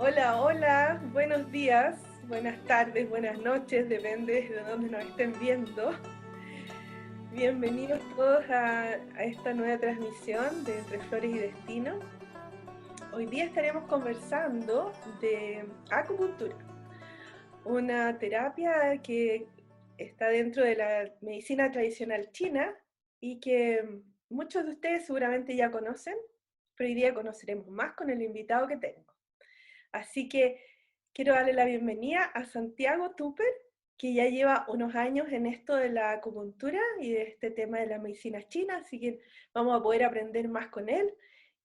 Hola, hola, buenos días, buenas tardes, buenas noches, depende de dónde nos estén viendo. Bienvenidos todos a esta nueva transmisión de Entre Flores y Destino. Hoy día estaremos conversando de acupuntura, una terapia que está dentro de la medicina tradicional china y que muchos de ustedes seguramente ya conocen, pero hoy día conoceremos más con el invitado que tengo. Así que quiero darle la bienvenida a Santiago Tupper, que ya lleva unos años en esto de la acupuntura y de este tema de la medicina china, así que vamos a poder aprender más con él.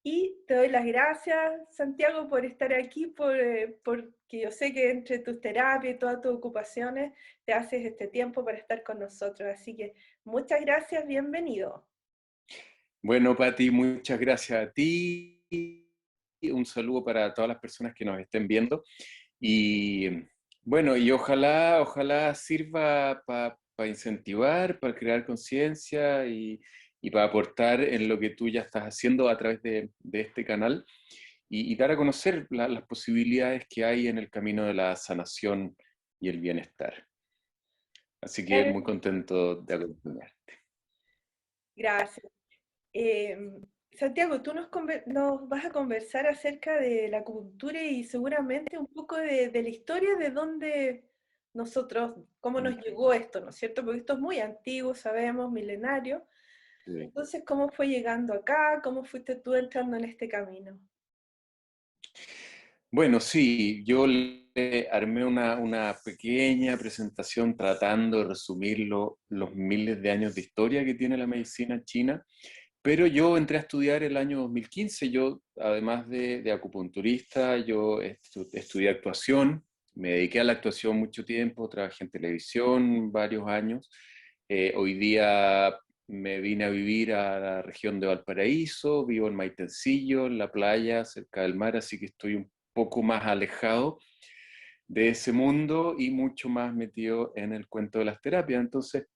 Y te doy las gracias, Santiago, por estar aquí, porque yo sé que entre tus terapias y todas tus ocupaciones te haces este tiempo para estar con nosotros. Así que muchas gracias, bienvenido. Bueno, Pati, muchas gracias a ti. Un saludo para todas las personas que nos estén viendo. Y bueno, y ojalá sirva para incentivar, para crear conciencia y para aportar en lo que tú ya estás haciendo a través de este canal y dar a conocer las posibilidades que hay en el camino de la sanación y el bienestar. Así que Claro, muy contento de acompañar. gracias. Eh, Santiago, tú nos vas a conversar acerca de la acupuntura y seguramente un poco de la historia de dónde nosotros, cómo nos llegó esto, ¿no es cierto? Porque esto es muy antiguo, sabemos, milenario. Sí. Entonces, ¿cómo fue llegando acá? ¿Cómo fuiste tú entrando en este camino? Bueno, sí, yo le armé una pequeña presentación tratando de resumir los miles de años de historia que tiene la medicina china, pero yo entré a estudiar el año 2015. Yo, además de acupunturista, yo estudié actuación, me dediqué a la actuación mucho tiempo, trabajé en televisión varios años. Hoy día me vine a vivir a la región de Valparaíso, vivo en Maitencillo, en la playa, cerca del mar, así que estoy un poco más alejado de ese mundo y mucho más metido en el cuento de las terapias. Entonces,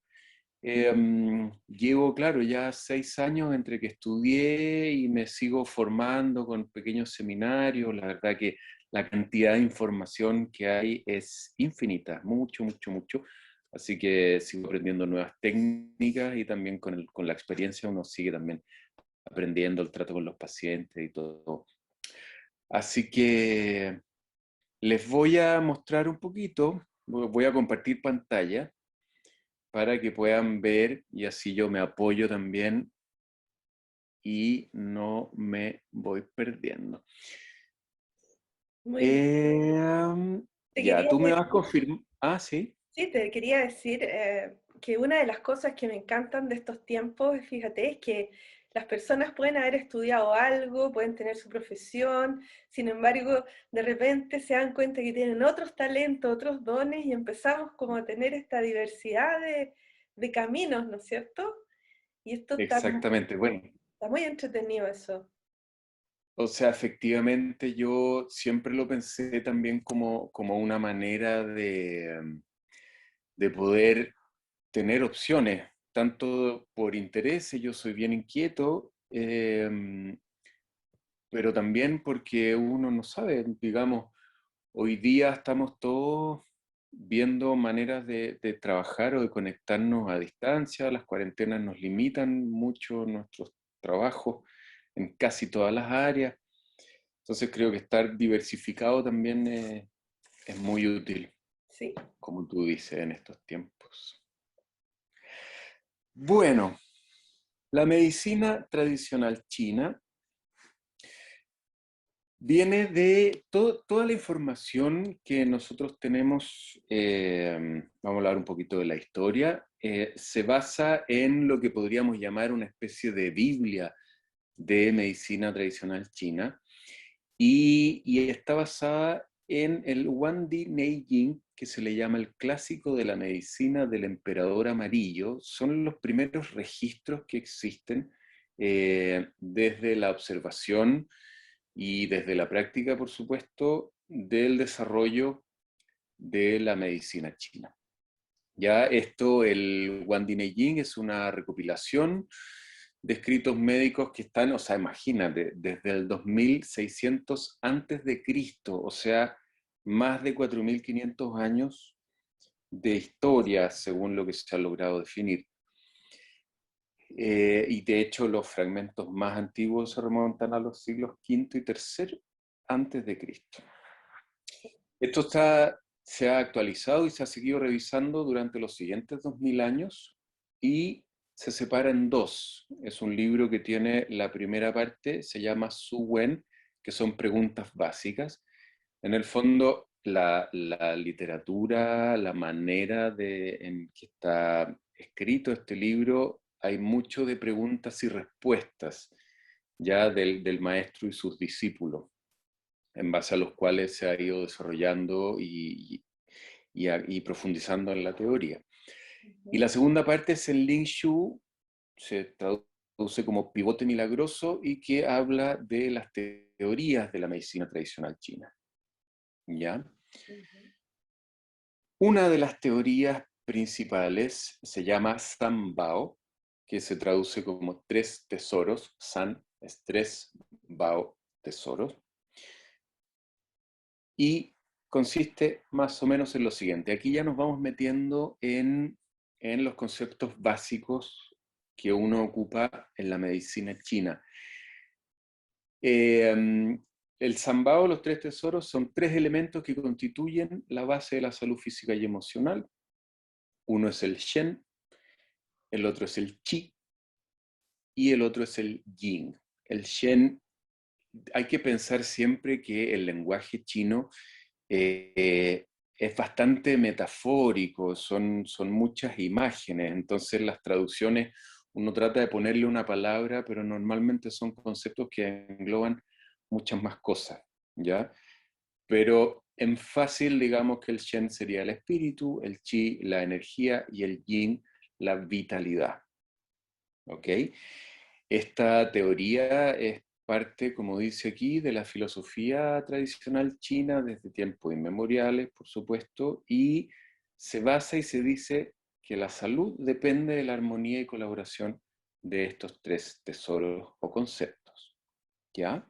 llevo, claro, ya 6 años entre que estudié y me sigo formando con pequeños seminarios. La verdad que la cantidad de información que hay es infinita, mucho, mucho, mucho. Así que sigo aprendiendo nuevas técnicas y también con la experiencia uno sigue también aprendiendo el trato con los pacientes y todo. Así que les voy a mostrar un poquito, voy a compartir pantalla para que puedan ver y así yo me apoyo también y no me voy perdiendo. Muy bien. Eh, Te ya, quería tú me vas a decir, confirmar. Ah, sí. sí, te quería decir que una de las cosas que me encantan de estos tiempos, fíjate, es que las personas pueden haber estudiado algo, pueden tener su profesión, sin embargo, de repente se dan cuenta que tienen otros talentos, otros dones y empezamos como a tener esta diversidad de caminos, ¿no es cierto? Y esto Exactamente. Bueno, está muy entretenido eso. o sea, efectivamente yo siempre lo pensé también como una manera de poder tener opciones, tanto por intereses, yo soy bien inquieto, pero también porque uno no sabe, digamos, hoy día estamos todos viendo maneras de trabajar o de conectarnos a distancia, las cuarentenas nos limitan mucho nuestros trabajos en casi todas las áreas, entonces creo que estar diversificado también es muy útil, Sí. como tú dices, en estos tiempos. Bueno, la medicina tradicional china viene de toda la información que nosotros tenemos, vamos a hablar un poquito de la historia, se basa en lo que podríamos llamar una especie de Biblia de medicina tradicional china y está basada en el Huangdi Neijing, que se le llama el clásico de la medicina del emperador amarillo. Son los primeros registros que existen desde la observación y desde la práctica, por supuesto, del desarrollo de la medicina china. Ya esto, el Guandineying es una recopilación de escritos médicos que están, o sea, imagínate, desde el 2600 antes de Cristo, o sea, más de 4500 años de historia, según lo que se ha logrado definir. Y de hecho los fragmentos más antiguos se remontan a los siglos V y III antes de Cristo. Esto se ha actualizado y se ha seguido revisando durante los siguientes 2000 años y se separa en dos. Es un libro que tiene la primera parte, se llama Su Wen, que son preguntas básicas. En el fondo, la literatura, la manera en que está escrito este libro, hay mucho de preguntas y respuestas ya del maestro y sus discípulos, en base a los cuales se ha ido desarrollando y profundizando en la teoría. Y la segunda parte es el Ling Shu, se traduce como pivote milagroso y que habla de las teorías de la medicina tradicional china. ¿Ya? Una de las teorías principales se llama San Bao, que se traduce como tres tesoros. San es tres, Bao, tesoros. Y consiste más o menos en lo siguiente. Aquí ya nos vamos metiendo en los conceptos básicos que uno ocupa en la medicina china. El Sanbao, los tres tesoros, son tres elementos que constituyen la base de la salud física y emocional. Uno es el Shen, el otro es el Qi y el otro es el Yin. El Shen, hay que pensar siempre que el lenguaje chino es bastante metafórico, son muchas imágenes, entonces las traducciones uno trata de ponerle una palabra, pero normalmente son conceptos que engloban muchas más cosas, ¿ya? Pero en fácil, digamos que el Shen sería el espíritu, el Qi la energía y el Yin la vitalidad, ¿ok? Esta teoría es parte, como dice aquí, de la filosofía tradicional china desde tiempos inmemoriales, por supuesto, y se basa y se dice que la salud depende de la armonía y colaboración de estos tres tesoros o conceptos. ¿Ya?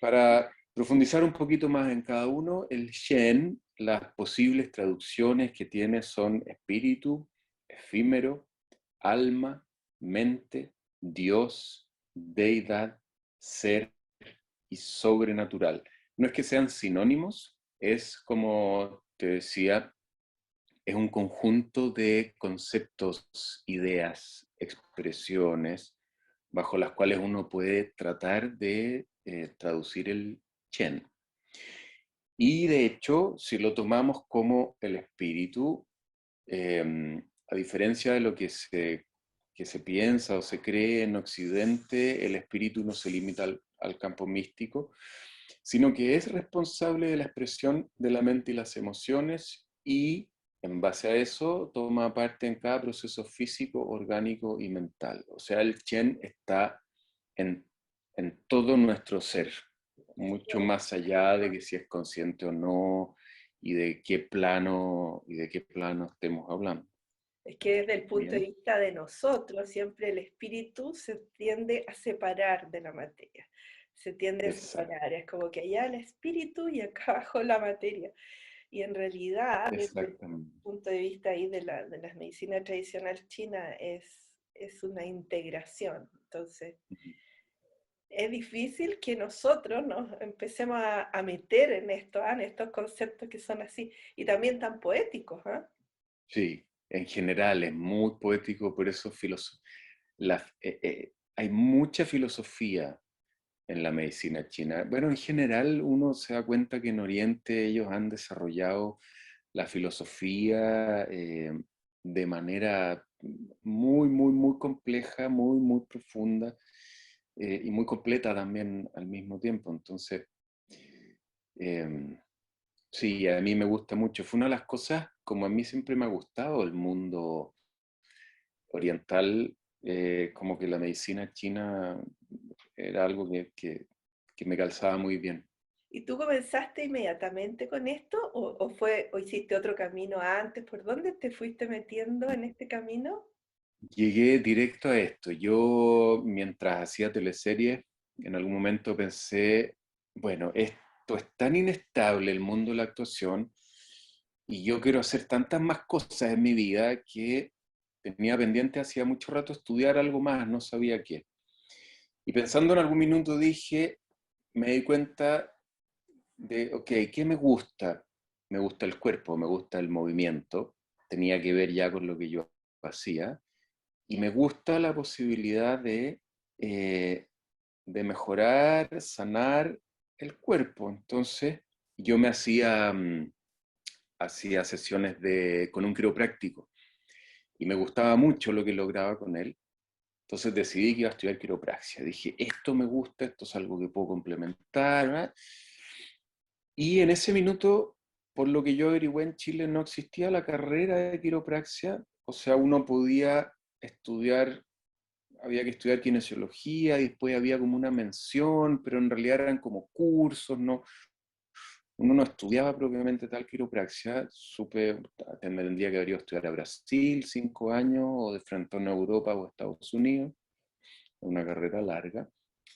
Para profundizar un poquito más en cada uno, el Shen, las posibles traducciones que tiene son espíritu, efímero, alma, mente, Dios, deidad, ser y sobrenatural. No es que sean sinónimos, es como te decía, es un conjunto de conceptos, ideas, expresiones, bajo las cuales uno puede tratar de traducir el Chen. Y de hecho, si lo tomamos como el espíritu, a diferencia de lo que se piensa o se cree en Occidente, el espíritu no se limita al campo místico, sino que es responsable de la expresión de la mente y las emociones y en base a eso toma parte en cada proceso físico, orgánico y mental. O sea, el Chen está en, en todo nuestro ser, mucho más allá de que si es consciente o no y de qué plano estemos hablando. Es que desde el punto de Bien, vista de nosotros, siempre el espíritu se tiende a separar de la materia. Se tiende a exacto, separar. Es como que allá el espíritu y acá abajo la materia. Y en realidad, desde el exactamente. punto de vista ahí de la medicina tradicional china, es una integración. Entonces, es difícil que nosotros nos empecemos a meter en esto, en estos conceptos que son así, y también tan poéticos, ¿ah? Sí, en general es muy poético, por eso hay mucha filosofía en la medicina china. Bueno, en general uno se da cuenta que en Oriente ellos han desarrollado la filosofía de manera muy compleja, muy profunda y muy completa también al mismo tiempo. Entonces, eh, sí, a mí me gusta mucho. Fue una de las cosas, como a mí siempre me ha gustado el mundo oriental, como que la medicina china era algo que me calzaba muy bien. ¿Y tú comenzaste inmediatamente con esto o hiciste otro camino antes? ¿Por dónde te fuiste metiendo en este camino? Llegué directo a esto. Yo, mientras hacía teleseries, en algún momento pensé, bueno, esto es tan inestable el mundo de la actuación y yo quiero hacer tantas más cosas en mi vida que tenía pendiente hacía mucho rato estudiar algo más, no sabía qué. Y pensando en algún minuto dije, me di cuenta de, ok, ¿qué me gusta? Me gusta el cuerpo, me gusta el movimiento, tenía que ver ya con lo que yo hacía, y me gusta la posibilidad eh, de mejorar, sanar el cuerpo. Entonces, yo me hacía sesiones con un quiropráctico y me gustaba mucho lo que lograba con él. Entonces decidí que iba a estudiar quiropraxia. Dije, esto me gusta, esto es algo que puedo complementar, ¿verdad? Y en ese minuto, por lo que yo averigüé en Chile, no existía la carrera de quiropraxia, o sea, uno podía estudiar, había que estudiar kinesiología y después había como una mención, pero en realidad eran como cursos, ¿no? Uno no estudiaba propiamente tal quiropraxia, me tendría que haber ido a estudiar a Brasil 5 años o de frente a Europa o Estados Unidos, una carrera larga.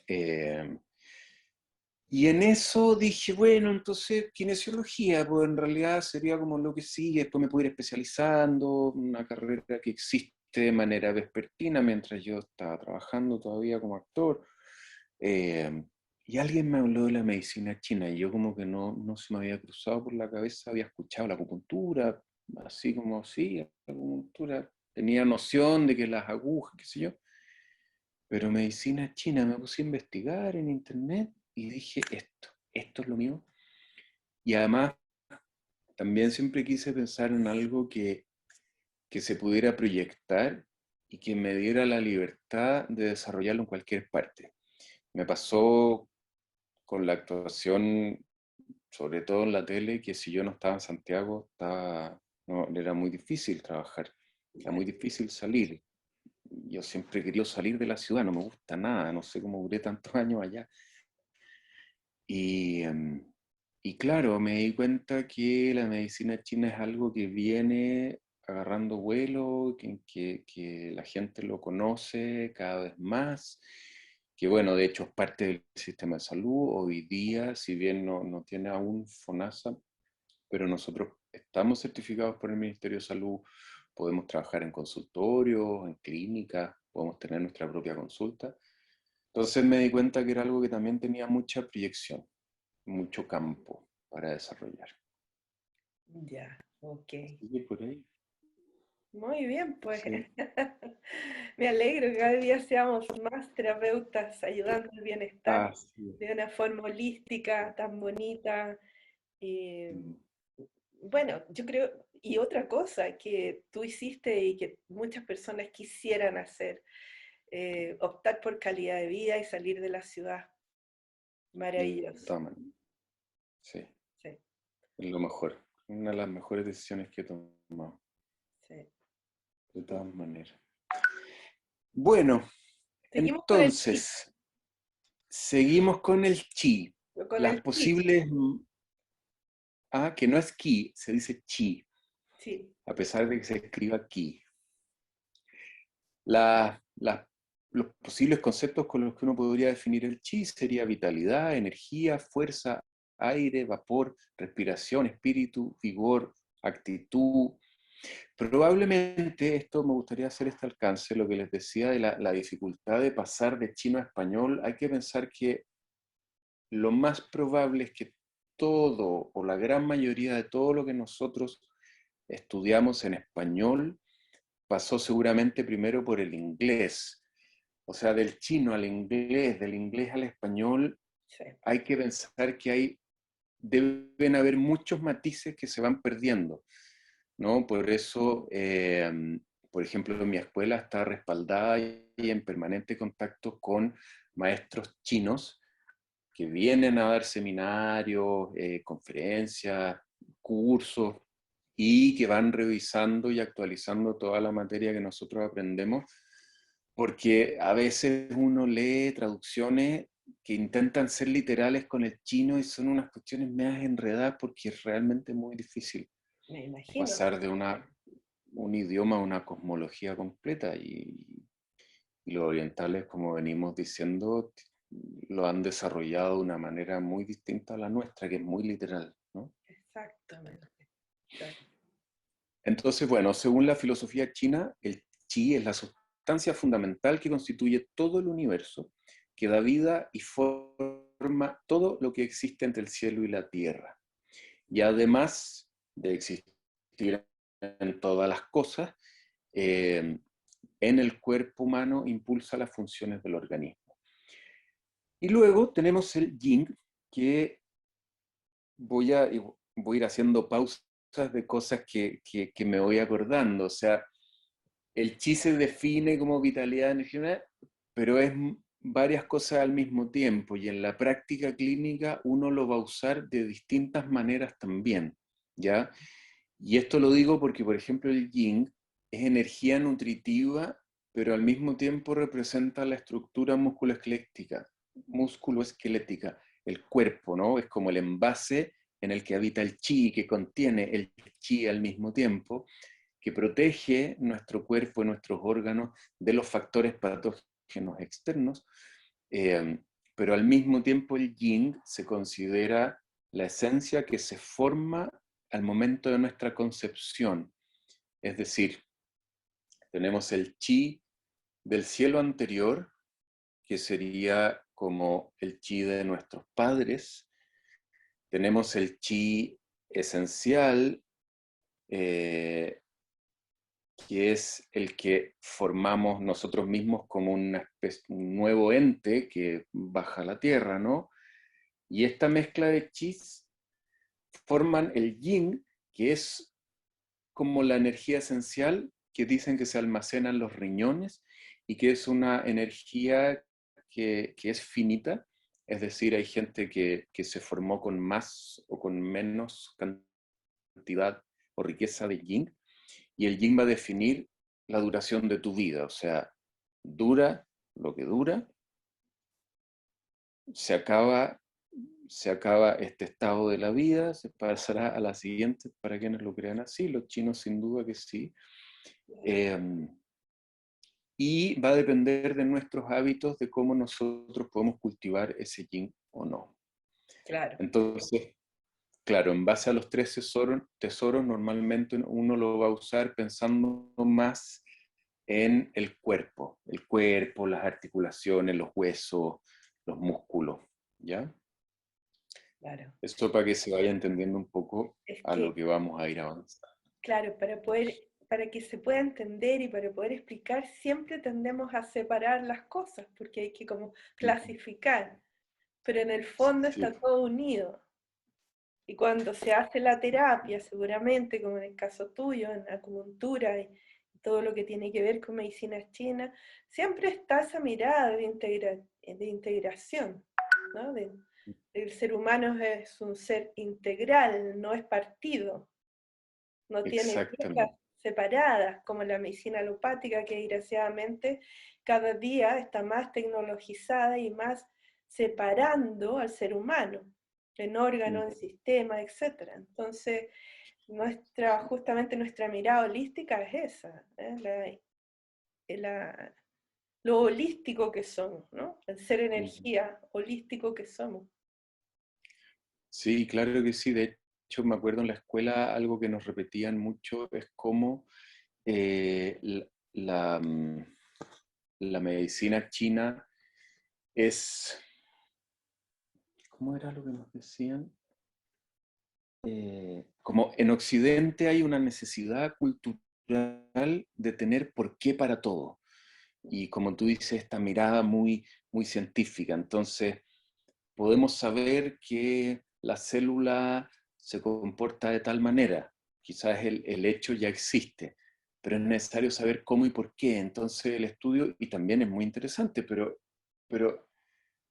Eh, y en eso dije, bueno, entonces kinesiología, pues en realidad sería como lo que sigue, después me puedo ir especializando, una carrera que existe de manera vespertina mientras yo estaba trabajando todavía como actor. Eh, y alguien me habló de la medicina china y yo como que no se me había cruzado por la cabeza, había escuchado la acupuntura, así como, sí, la acupuntura, tenía noción de que las agujas, qué sé yo, pero medicina china me puse a investigar en internet y dije, esto es lo mío. Y además también siempre quise pensar en algo que se pudiera proyectar y que me diera la libertad de desarrollarlo en cualquier parte. Me pasó con la actuación, sobre todo en la tele, que si yo no estaba en Santiago, no, era muy difícil trabajar, era muy difícil salir. Yo siempre he querido salir de la ciudad, no me gusta nada, no sé cómo duré tantos años allá. Y, y claro, me di cuenta que la medicina china es algo que viene agarrando vuelo, que la gente lo conoce cada vez más, que bueno, de hecho es parte del sistema de salud. Hoy día, si bien no tiene aún FONASA, pero nosotros estamos certificados por el Ministerio de Salud, podemos trabajar en consultorios, en clínicas, podemos tener nuestra propia consulta. Entonces me di cuenta que era algo que también tenía mucha proyección, mucho campo para desarrollar. Ya, ok. Y por ahí, Muy bien, pues sí. me alegro que cada día seamos más terapeutas ayudando al bienestar Así es. de una forma holística, tan bonita. Y, Mm. bueno, yo creo, y otra cosa que tú hiciste y que muchas personas quisieran hacer, optar por calidad de vida y salir de la ciudad. De Maravilloso. todas maneras, sí, Sí, es lo mejor. Una de las mejores decisiones que he tomado, sí. de todas maneras. Bueno, Seguimos con el chi, entonces, seguimos con el chi. con Las el chi. posibles, que no es ki, se dice chi, Sí, a pesar de que se escriba ki. La- la- los posibles conceptos con los que uno podría definir el chi sería vitalidad, energía, fuerza, aire, vapor, respiración, espíritu, vigor, actitud. Probablemente esto me gustaría hacer este alcance, lo que les decía de la dificultad de pasar de chino a español. Hay que pensar que lo más probable es que todo o la gran mayoría de todo lo que nosotros estudiamos en español pasó seguramente primero por el inglés. O sea, del chino al inglés, del inglés al español, sí. hay que pensar que deben haber muchos matices que se van perdiendo, ¿no? Por eso, por ejemplo, mi escuela está respaldada y en permanente contacto con maestros chinos que vienen a dar seminarios, conferencias, cursos, y que van revisando y actualizando toda la materia que nosotros aprendemos, porque a veces uno lee traducciones que intentan ser literales con el chino y son unas cuestiones medias enredadas porque es realmente muy difícil Me imagino. pasar de una... un idioma, una cosmología completa, y los orientales, como venimos diciendo, lo han desarrollado de una manera muy distinta a la nuestra, que es muy literal, ¿no? Exactamente. Exacto. Entonces, bueno, según la filosofía china, el chi es la sustancia fundamental que constituye todo el universo, que da vida y forma todo lo que existe entre el cielo y la tierra. Y además de existir en todas las cosas, en el cuerpo humano impulsa las funciones del organismo. Y luego tenemos el yin, que voy a ir haciendo pausas de cosas que me voy acordando. O sea, el chi se define como vitalidad energía, pero es varias cosas al mismo tiempo, y en la práctica clínica uno lo va a usar de distintas maneras también, ¿ya? Y esto lo digo porque, por ejemplo, el yin es energía nutritiva, pero al mismo tiempo representa la estructura musculoesquelética, el cuerpo, ¿no? Es como el envase en el que habita el chi, que contiene el chi al mismo tiempo, que protege nuestro cuerpo y nuestros órganos de los factores patógenos externos, eh, pero al mismo tiempo el yin se considera la esencia que se forma al momento de nuestra concepción. Es decir, tenemos el chi del cielo anterior, que sería como el chi de nuestros padres. Tenemos el chi esencial, eh, que es el que formamos nosotros mismos como un nuevo ente que baja a la tierra, ¿no? Y esta mezcla de chis forman el yin, que es como la energía esencial que dicen que se almacena en los riñones y que es una energía que es finita, es decir, hay gente que se formó con más o con menos cantidad o riqueza de yin, y el yin va a definir la duración de tu vida, o sea, dura lo que dura, se acaba, se acaba este estado de la vida, se pasará a la siguiente, para quienes lo crean así, los chinos sin duda que sí. Y va a depender de nuestros hábitos, de cómo nosotros podemos cultivar ese yin o no. Claro. Entonces, claro, en base a los tres tesoros, normalmente uno lo va a usar pensando más en el cuerpo, las articulaciones, los huesos, los músculos, ¿ya? Claro. Esto para que se vaya entendiendo un poco Es a lo que, que vamos a ir avanzando. claro, para que se pueda entender y para poder explicar, siempre tendemos a separar las cosas, porque hay que como clasificar, pero en el fondo está Sí, todo unido. Y cuando se hace la terapia, seguramente, como en el caso tuyo, en acupuntura y todo lo que tiene que ver con medicina china, siempre está esa mirada de integración, ¿no? El ser humano es un ser integral, no es partido, no tiene piezas exactamente. separadas, como la medicina alopática, que desgraciadamente cada día está más tecnologizada y más separando al ser humano en órganos, en sistemas, etc. Entonces, justamente nuestra mirada holística es esa, ¿eh? Lo holístico que somos, ¿no? El ser energía holístico que somos. Sí, claro que sí. De hecho, me acuerdo en la escuela algo que nos repetían mucho es cómo eh, la, la, mm, la medicina china es, ¿cómo era lo que nos decían? Como en Occidente hay una necesidad cultural de tener por qué para todo. Y como tú dices, esta mirada muy, muy científica. Entonces, podemos saber que la célula se comporta de tal manera. Quizás el hecho ya existe, pero es necesario saber cómo y por qué. Entonces el estudio, y también es muy interesante, pero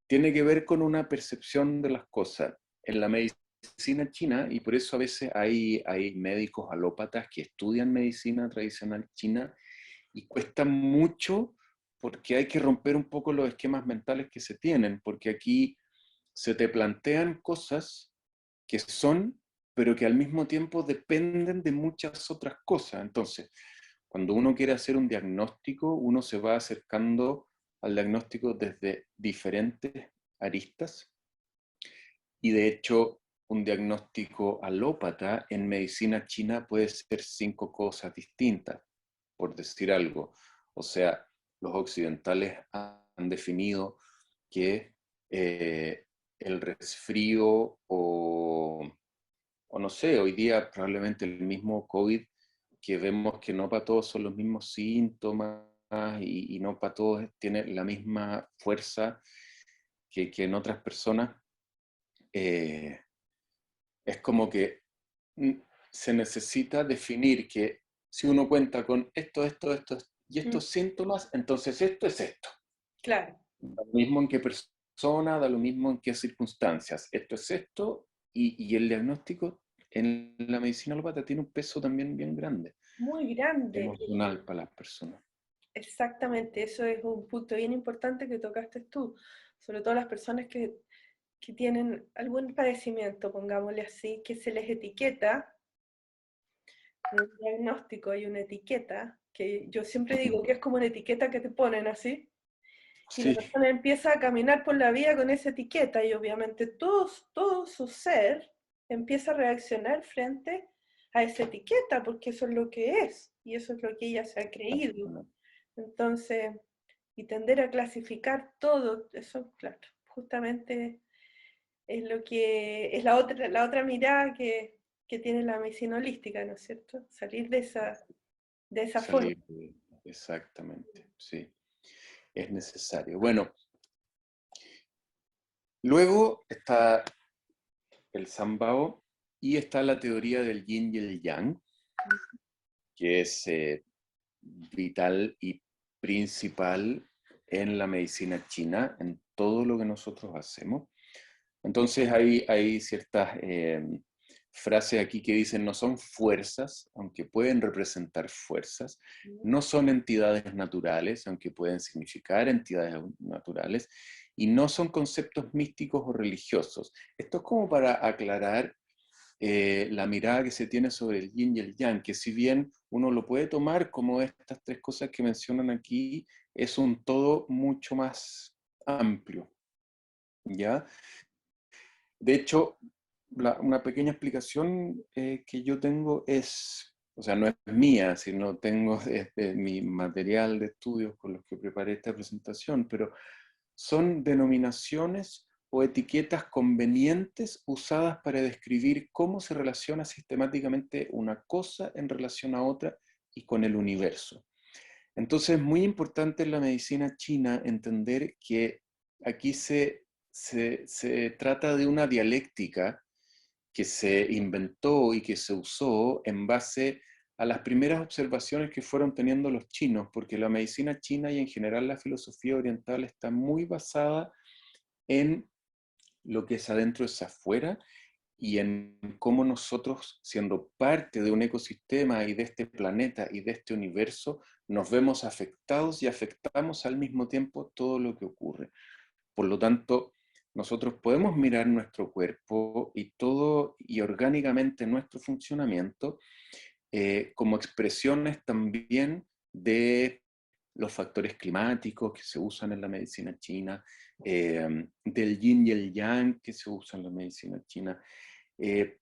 tiene que ver con una percepción de las cosas. En la medicina china, y por eso a veces hay médicos alópatas que estudian medicina tradicional china, y cuesta mucho porque hay que romper un poco los esquemas mentales que se tienen, porque aquí se te plantean cosas que son, pero que al mismo tiempo dependen de muchas otras cosas. Entonces, Cuando uno quiere hacer un diagnóstico, uno se va acercando al diagnóstico desde diferentes aristas, y de hecho un diagnóstico alópata en medicina china puede ser 5 cosas distintas, por decir algo. O sea, los occidentales han definido que el resfrío o no sé, hoy día probablemente el mismo COVID, que vemos que no para todos son los mismos síntomas y no para todos tiene la misma fuerza que en otras personas. eh, es como que se necesita definir que si uno cuenta con esto y estos síntomas, entonces esto es esto. Claro. Da lo mismo en qué persona, da lo mismo en qué circunstancias. Esto es esto, y el diagnóstico en la medicina alópata tiene un peso también bien grande, Muy grande. emocional para las personas. Exactamente, eso es un punto bien importante que tocaste tú, sobre todo las personas que tienen algún padecimiento, pongámosle así, que se les etiqueta, en un diagnóstico hay una etiqueta, que yo siempre digo que es como una etiqueta que te ponen así, y la Sí, persona empieza a caminar por la vida con esa etiqueta, y obviamente todo su ser empieza a reaccionar frente a esa etiqueta, porque eso es lo que es, y eso es lo que ella se ha creído. Entonces, y tender a clasificar todo, eso, claro, justamente es lo que es la otra mirada que tiene la medicina holística, ¿no es cierto? Salir de esa forma. salir, exactamente, sí, es necesario. Bueno, luego está el Sambao y está la teoría del yin y el yang, que es vital y principal en la medicina china, en todo lo que nosotros hacemos. Entonces hay ciertas frases aquí que dicen no son fuerzas, aunque pueden representar fuerzas, no son entidades naturales, aunque pueden significar entidades naturales, y no son conceptos místicos o religiosos. Esto es como para aclarar la mirada que se tiene sobre el yin y el yang, que si bien uno lo puede tomar como estas 3 cosas que mencionan aquí, es un todo mucho más amplio, ¿ya? De hecho, una pequeña explicación que yo tengo es, o sea, no es mía, sino tengo desde mi material de estudios con los que preparé esta presentación, pero son denominaciones o etiquetas convenientes usadas para describir cómo se relaciona sistemáticamente una cosa en relación a otra y con el universo. Entonces es muy importante en la medicina china entender que aquí se trata de una dialéctica que se inventó y que se usó en base a las primeras observaciones que fueron teniendo los chinos, porque la medicina china y en general la filosofía oriental está muy basada en lo que es adentro es afuera y en cómo nosotros, siendo parte de un ecosistema y de este planeta y de este universo, nos vemos afectados y afectamos al mismo tiempo todo lo que ocurre. Por lo tanto, nosotros podemos mirar nuestro cuerpo y todo y orgánicamente nuestro funcionamiento como expresiones también de los factores climáticos que se usan en la medicina china, del yin y el yang que se usa en la medicina china. Eh,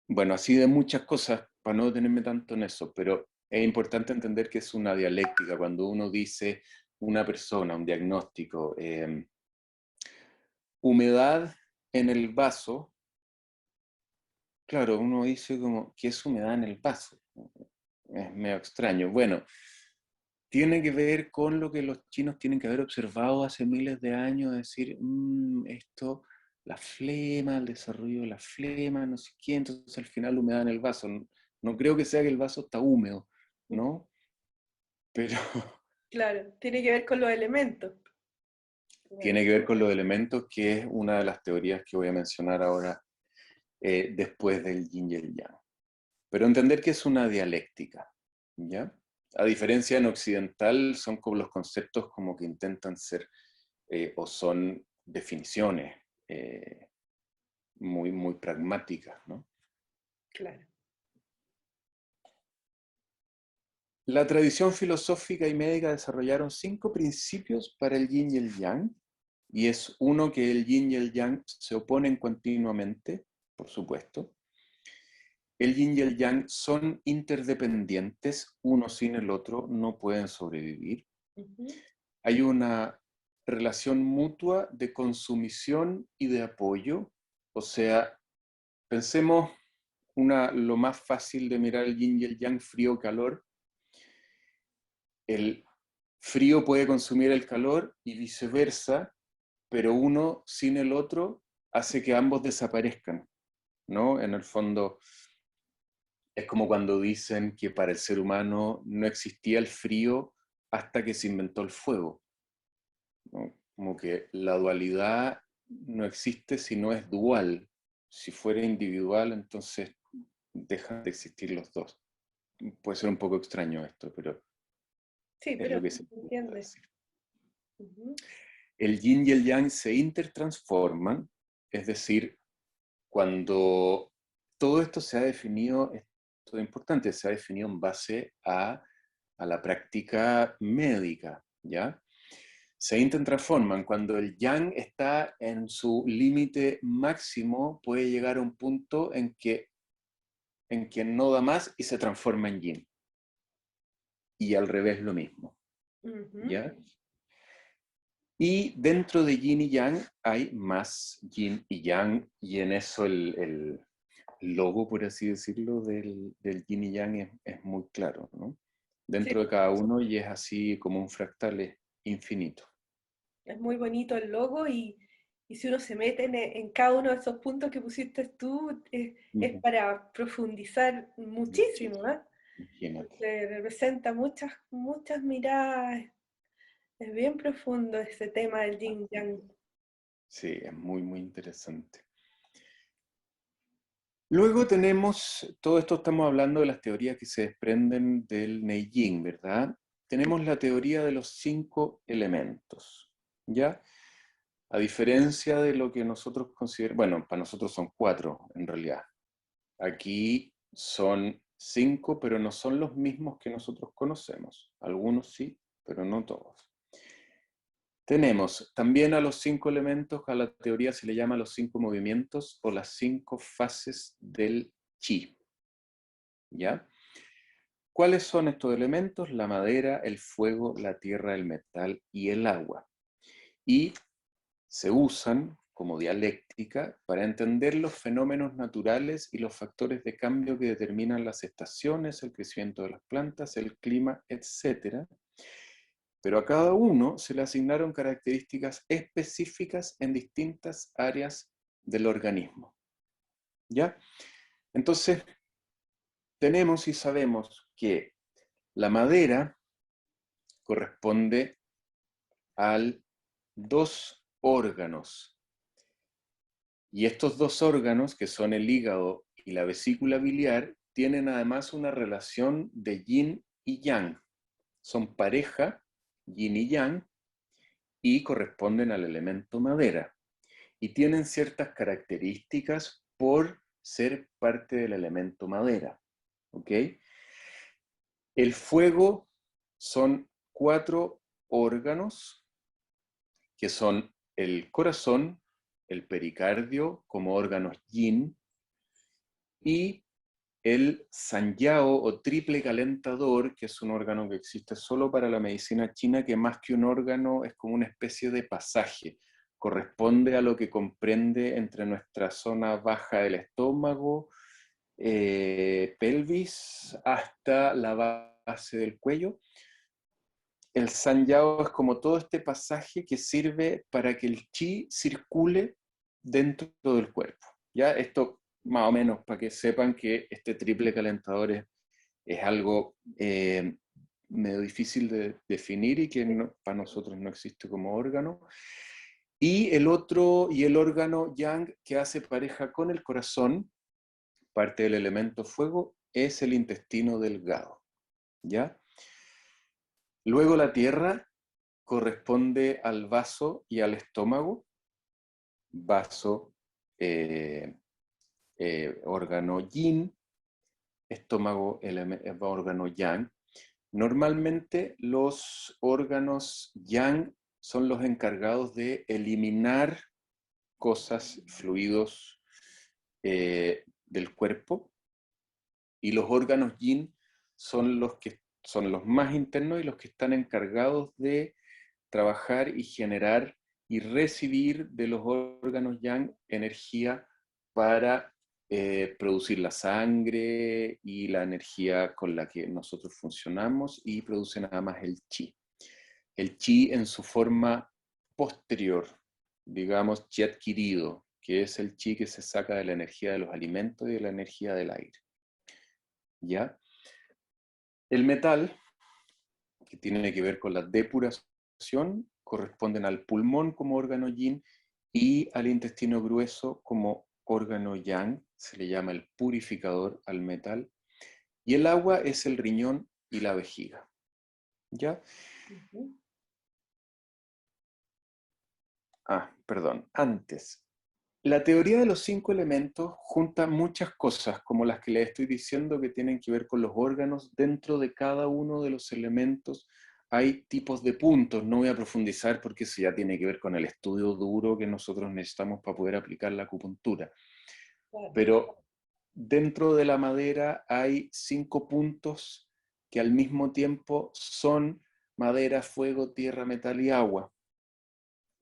bueno, así de muchas cosas, para no detenerme tanto en eso, pero es importante entender que es una dialéctica. Cuando uno dice una persona, un diagnóstico, humedad en el vaso, claro, uno dice como, ¿qué es humedad en el vaso? Es medio extraño. Bueno, tiene que ver con lo que los chinos tienen que haber observado hace miles de años, decir, esto, la flema, el desarrollo de la flema, no sé qué, entonces al final humedad en el vaso. No, no creo que sea que el vaso está húmedo, ¿no? Pero Claro, tiene que ver con los elementos. tiene que ver con los elementos, que es una de las teorías que voy a mencionar ahora después del yin y el yang. Pero entender que es una dialéctica, ¿ya? A diferencia en occidental, son como los conceptos como que intentan ser o son definiciones muy pragmáticas, ¿no? Claro. La tradición filosófica y médica desarrollaron 5 principios para el yin y el yang, y es uno que el yin y el yang se oponen continuamente, por supuesto. El yin y el yang son interdependientes, uno sin el otro no pueden sobrevivir. Hay una relación mutua de consumición y de apoyo, o sea, pensemos lo más fácil de mirar el yin y el yang, frío-calor. El frío puede consumir el calor y viceversa, pero uno sin el otro hace que ambos desaparezcan, ¿no? En el fondo es como cuando dicen que para el ser humano no existía el frío hasta que se inventó el fuego, ¿no? Como que la dualidad no existe si no es dual. Si fuera individual, entonces dejan de existir los dos. Puede ser un poco extraño esto, pero Sí, es pero lo que se se intenta entiende. decir. El yin y el yang se intertransforman, es decir, cuando todo esto se ha definido, esto es importante, se ha definido en base a la práctica médica, ¿ya? Se intertransforman cuando el yang está en su límite máximo, puede llegar a un punto en que no da más y se transforma en yin. Y al revés lo mismo, ¿ya? Y dentro de yin y yang hay más yin y yang, y en eso el logo, por así decirlo, del yin y yang es muy claro, ¿no? Sí, Dentro de cada uno, y es así como un fractal, es infinito. es muy bonito el logo y si uno se mete en cada uno de esos puntos que pusiste tú, es para profundizar muchísimo, ¿eh? Imagínate. Representa muchas, muchas miradas. Es bien profundo ese tema del yin yang. Sí, es muy, muy interesante. Luego tenemos, todo esto estamos hablando de las teorías que se desprenden del Neijing, ¿verdad? Tenemos la teoría de los 5 elementos, ¿ya? A diferencia de lo que nosotros consideramos, bueno, para nosotros son 4 en realidad. Aquí son 5, pero no son los mismos que nosotros conocemos. Algunos sí, pero no todos. Tenemos también a los 5 elementos, a la teoría se le llama los 5 movimientos o las 5 fases del chi, ¿ya? ¿Cuáles son estos elementos? La madera, el fuego, la tierra, el metal y el agua. Y se usan como dialéctica para entender los fenómenos naturales y los factores de cambio que determinan las estaciones, el crecimiento de las plantas, el clima, etc. Pero a cada uno se le asignaron características específicas en distintas áreas del organismo. ¿Ya? Entonces, tenemos y sabemos que la madera corresponde a 2 órganos. Y estos 2 órganos, que son el hígado y la vesícula biliar, tienen además una relación de yin y yang. Son pareja, yin y yang, y corresponden al elemento madera. Y tienen ciertas características por ser parte del elemento madera. ¿Ok? El fuego son 4 órganos que son el corazón, el pericardio como órganos yin y el sanyao o triple calentador, que es un órgano que existe solo para la medicina china, que más que un órgano es como una especie de pasaje. Corresponde a lo que comprende entre nuestra zona baja del estómago, pelvis, hasta la base del cuello. El sanyao es como todo este pasaje que sirve para que el chi circule dentro del cuerpo. ¿Ya? Esto más o menos para que sepan que este triple calentador es algo medio difícil de definir y que no, para nosotros no existe como órgano. Y el órgano yang que hace pareja con el corazón, parte del elemento fuego, es el intestino delgado. ¿Ya? Luego la tierra corresponde al vaso y al estómago. Vaso, órgano yin, estómago, órgano yang. Normalmente los órganos yang son los encargados de eliminar cosas, fluidos del cuerpo, y los órganos yin son los más internos y los que están encargados de trabajar y generar y recibir de los órganos yang energía para producir la sangre y la energía con la que nosotros funcionamos, y produce nada más el chi. El chi en su forma posterior, digamos, chi adquirido, que es el chi que se saca de la energía de los alimentos y de la energía del aire. ¿Ya? El metal, que tiene que ver con la depuración, corresponden al pulmón como órgano yin y al intestino grueso como órgano yang, se le llama el purificador al metal, y el agua es el riñón y la vejiga. ¿Ya? Perdón, antes. La teoría de los 5 elementos junta muchas cosas, como las que les estoy diciendo, que tienen que ver con los órganos. Dentro de cada uno de los elementos hay tipos de puntos. No voy a profundizar porque eso ya tiene que ver con el estudio duro que nosotros necesitamos para poder aplicar la acupuntura. Pero dentro de la madera hay 5 puntos que al mismo tiempo son madera, fuego, tierra, metal y agua.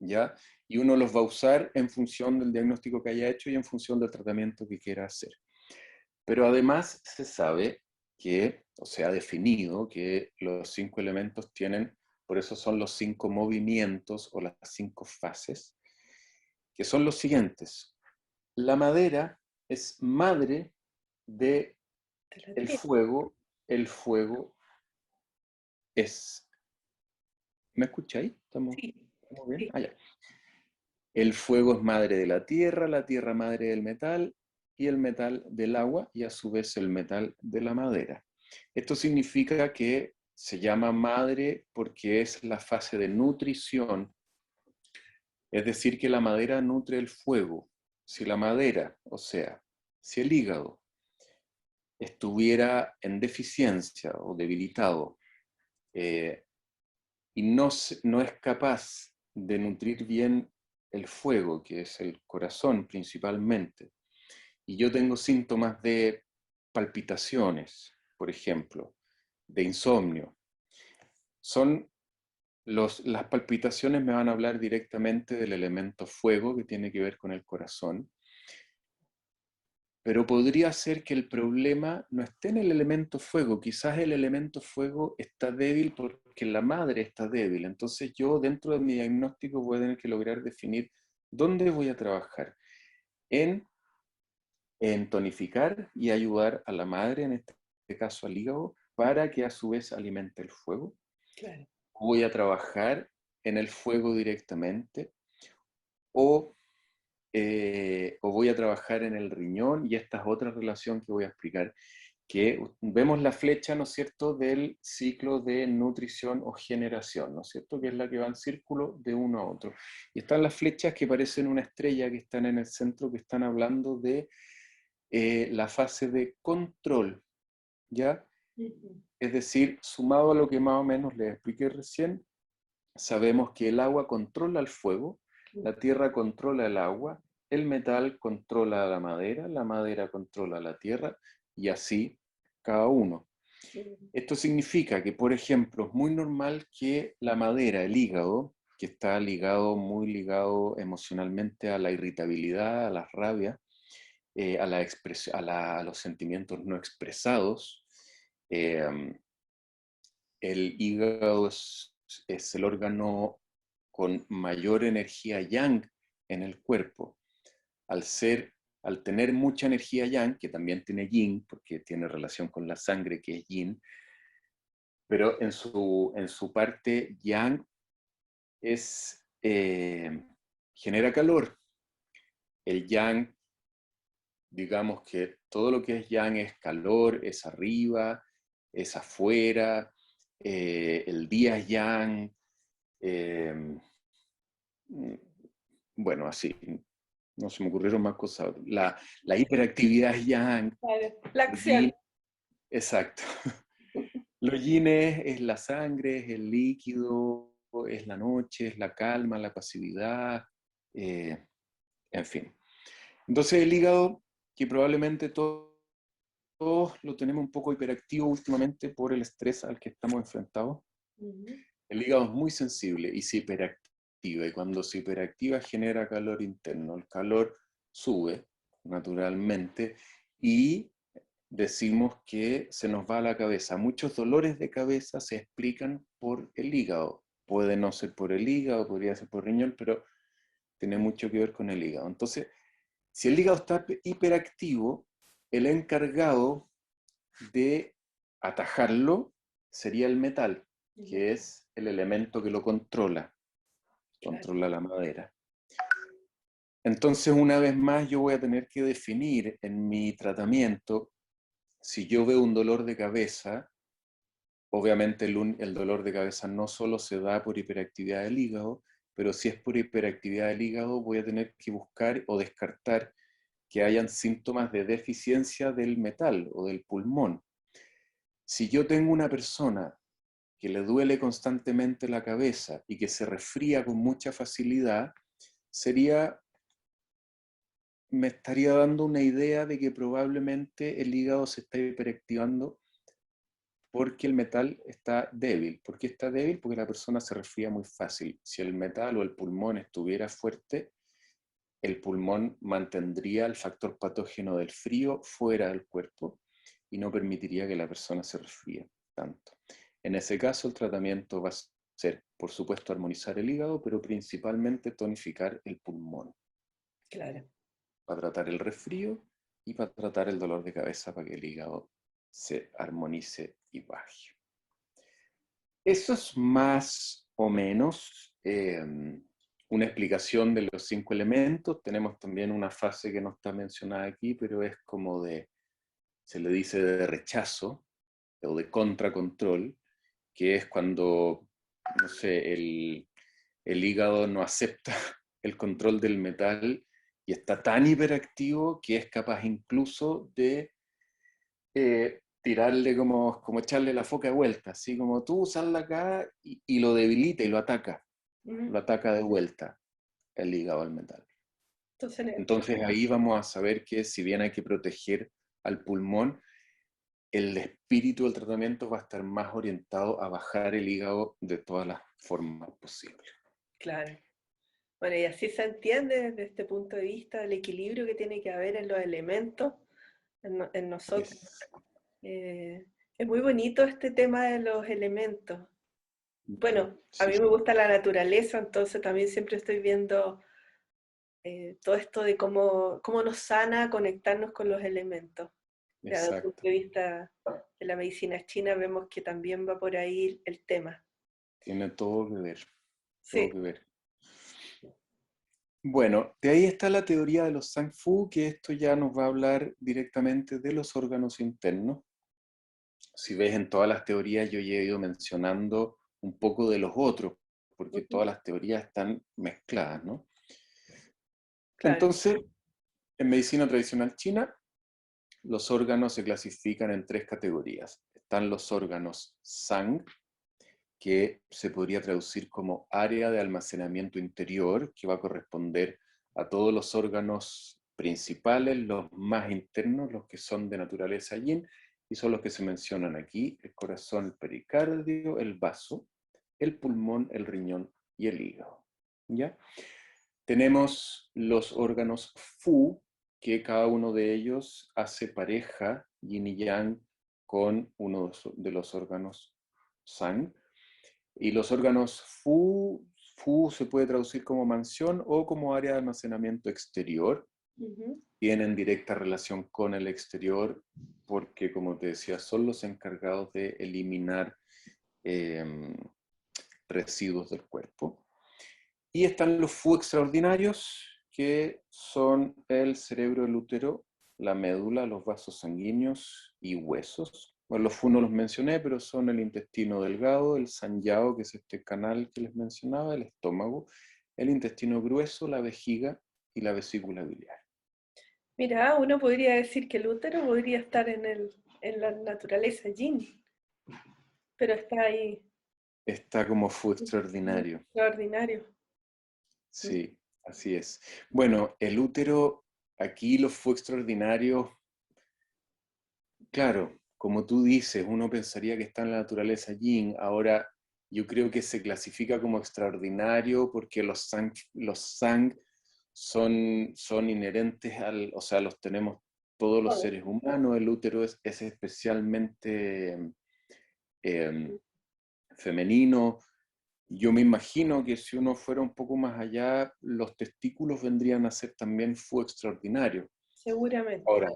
¿Ya? Y uno los va a usar en función del diagnóstico que haya hecho y en función del tratamiento que quiera hacer. Pero además se sabe que, o se ha definido que los 5 elementos tienen, por eso son los 5 movimientos o las 5 fases, que son los siguientes. La madera es madre del fuego. El fuego es... ¿Me escucháis? ¿Estamos bien? Sí. Ya. El fuego es madre de la tierra madre del metal, y el metal del agua, y a su vez el metal de la madera. Esto significa que se llama madre porque es la fase de nutrición, es decir, que la madera nutre el fuego. Si la madera, o sea, si el hígado estuviera en deficiencia o debilitado, y no es capaz de nutrir bien el fuego, que es el corazón principalmente, y yo tengo síntomas de palpitaciones, por ejemplo, de insomnio, las palpitaciones me van a hablar directamente del elemento fuego, que tiene que ver con el corazón, pero podría ser que el problema no esté en el elemento fuego, quizás el elemento fuego está débil porque la madre está débil. Entonces yo dentro de mi diagnóstico voy a tener que lograr definir dónde voy a trabajar, en tonificar y ayudar a la madre, en este caso al hígado, para que a su vez alimente el fuego. Claro. Voy a trabajar en el fuego directamente, o voy a trabajar en el riñón, y esta es otra relación que voy a explicar, que vemos la flecha, ¿no es cierto?, del ciclo de nutrición o generación, ¿no es cierto?, que es la que va en círculo de uno a otro. Y están las flechas que parecen una estrella, que están en el centro, que están hablando de la fase de control, ¿ya? Es decir, sumado a lo que más o menos les expliqué recién, sabemos que el agua controla el fuego, la tierra controla el agua, el metal controla la madera controla la tierra, y así cada uno. Esto significa que, por ejemplo, es muy normal que la madera, el hígado, que está muy ligado emocionalmente a la irritabilidad, a la rabia, a los sentimientos no expresados. El hígado es el órgano con mayor energía yang en el cuerpo. Al tener mucha energía yang, que también tiene yin, porque tiene relación con la sangre, que es yin, pero en su parte yang genera calor. El yang, digamos que todo lo que es yang es calor, es arriba, es afuera, el día es yang, bueno, así, no se me ocurrieron más cosas. La hiperactividad es yang. Claro. La acción. Exacto. Los yin es la sangre, es el líquido, es la noche, es la calma, la pasividad, en fin. Entonces el hígado, que probablemente todos lo tenemos un poco hiperactivo últimamente por el estrés al que estamos enfrentados. El hígado es muy sensible y se hiperactiva, y cuando se hiperactiva genera calor interno. El calor sube naturalmente y decimos que se nos va a la cabeza. Muchos dolores de cabeza se explican por el hígado. Puede no ser por el hígado, podría ser por riñón, pero tiene mucho que ver con el hígado. Entonces, si el hígado está hiperactivo, el encargado de atajarlo sería el metal, que es el elemento que lo controla, controla la madera. Entonces, una vez más, yo voy a tener que definir en mi tratamiento, si yo veo un dolor de cabeza, obviamente el dolor de cabeza no solo se da por hiperactividad del hígado, pero si es por hiperactividad del hígado, voy a tener que buscar o descartar que hayan síntomas de deficiencia del metal o del pulmón. Si yo tengo una persona que le duele constantemente la cabeza y que se resfría con mucha facilidad, me estaría dando una idea de que probablemente el hígado se está hiperactivando porque el metal está débil. ¿Por qué está débil? Porque la persona se resfría muy fácil. Si el metal o el pulmón estuviera fuerte, el pulmón mantendría el factor patógeno del frío fuera del cuerpo y no permitiría que la persona se resfríe tanto. En ese caso, el tratamiento va a ser, por supuesto, armonizar el hígado, pero principalmente tonificar el pulmón. Claro. Para tratar el resfrío y para tratar el dolor de cabeza para que el hígado se armonice y baje. Eso es más o menos una explicación de los 5 elementos. Tenemos también una fase que no está mencionada aquí, pero es como se le dice de rechazo o de contracontrol, que es cuando, no sé, el hígado no acepta el control del metal y está tan hiperactivo que es capaz incluso de tirarle como echarle la foca de vuelta, así como tú usarla acá y lo debilita y lo ataca de vuelta el hígado al metal. Entonces ahí vamos a saber que si bien hay que proteger al pulmón, el espíritu del tratamiento va a estar más orientado a bajar el hígado de todas las formas posibles. Claro. Bueno, y así se entiende desde este punto de vista el equilibrio que tiene que haber en los elementos, en nosotros. Es muy bonito este tema de los elementos. Bueno, a mí me gusta la naturaleza, entonces también siempre estoy viendo todo esto de cómo nos sana conectarnos con los elementos. Desde el punto de vista de la medicina china vemos que también va por ahí el tema. Tiene todo que ver. Sí. Todo que ver. Bueno, de ahí está la teoría de los Zhang Fu, que esto ya nos va a hablar directamente de los órganos internos. Si ves en todas las teorías, yo ya he ido mencionando un poco de los otros, porque todas las teorías están mezcladas, ¿no? Claro. Entonces, en medicina tradicional china, los órganos se clasifican en 3 categorías. Están los órganos Zhang, que se podría traducir como área de almacenamiento interior, que va a corresponder a todos los órganos principales, los más internos, los que son de naturaleza yin, y son los que se mencionan aquí: el corazón, el pericardio, el vaso, el pulmón, el riñón y el hígado. ¿Ya? Tenemos los órganos Fu, que cada uno de ellos hace pareja, yin y yang, con uno de los órganos Zhang. Y los órganos Fu se puede traducir como mansión o como área de almacenamiento exterior. Tienen directa relación con el exterior porque, como te decía, son los encargados de eliminar residuos del cuerpo. Y están los Fu extraordinarios, que son el cerebro, el útero, la médula, los vasos sanguíneos y huesos. Bueno, los Fu no los mencioné, pero son el intestino delgado, el sanyao, que es este canal que les mencionaba, el estómago, el intestino grueso, la vejiga y la vesícula biliar. Mira, uno podría decir que el útero podría estar en la naturaleza yin. pero está ahí. Está como fue Mm, extraordinario. extraordinario. Mm. Sí, así es. Bueno, el útero, aquí lo fue extraordinario. Claro, como tú dices, uno pensaría que está en la naturaleza yin. Ahora, yo creo que se clasifica como extraordinario porque los sang son inherentes o sea, los tenemos todos los Todo. seres humanos. El útero es especialmente eh, femenino. Yo me imagino que si uno fuera un poco más allá, los testículos vendrían a ser también fue extraordinario. Seguramente. Ahora,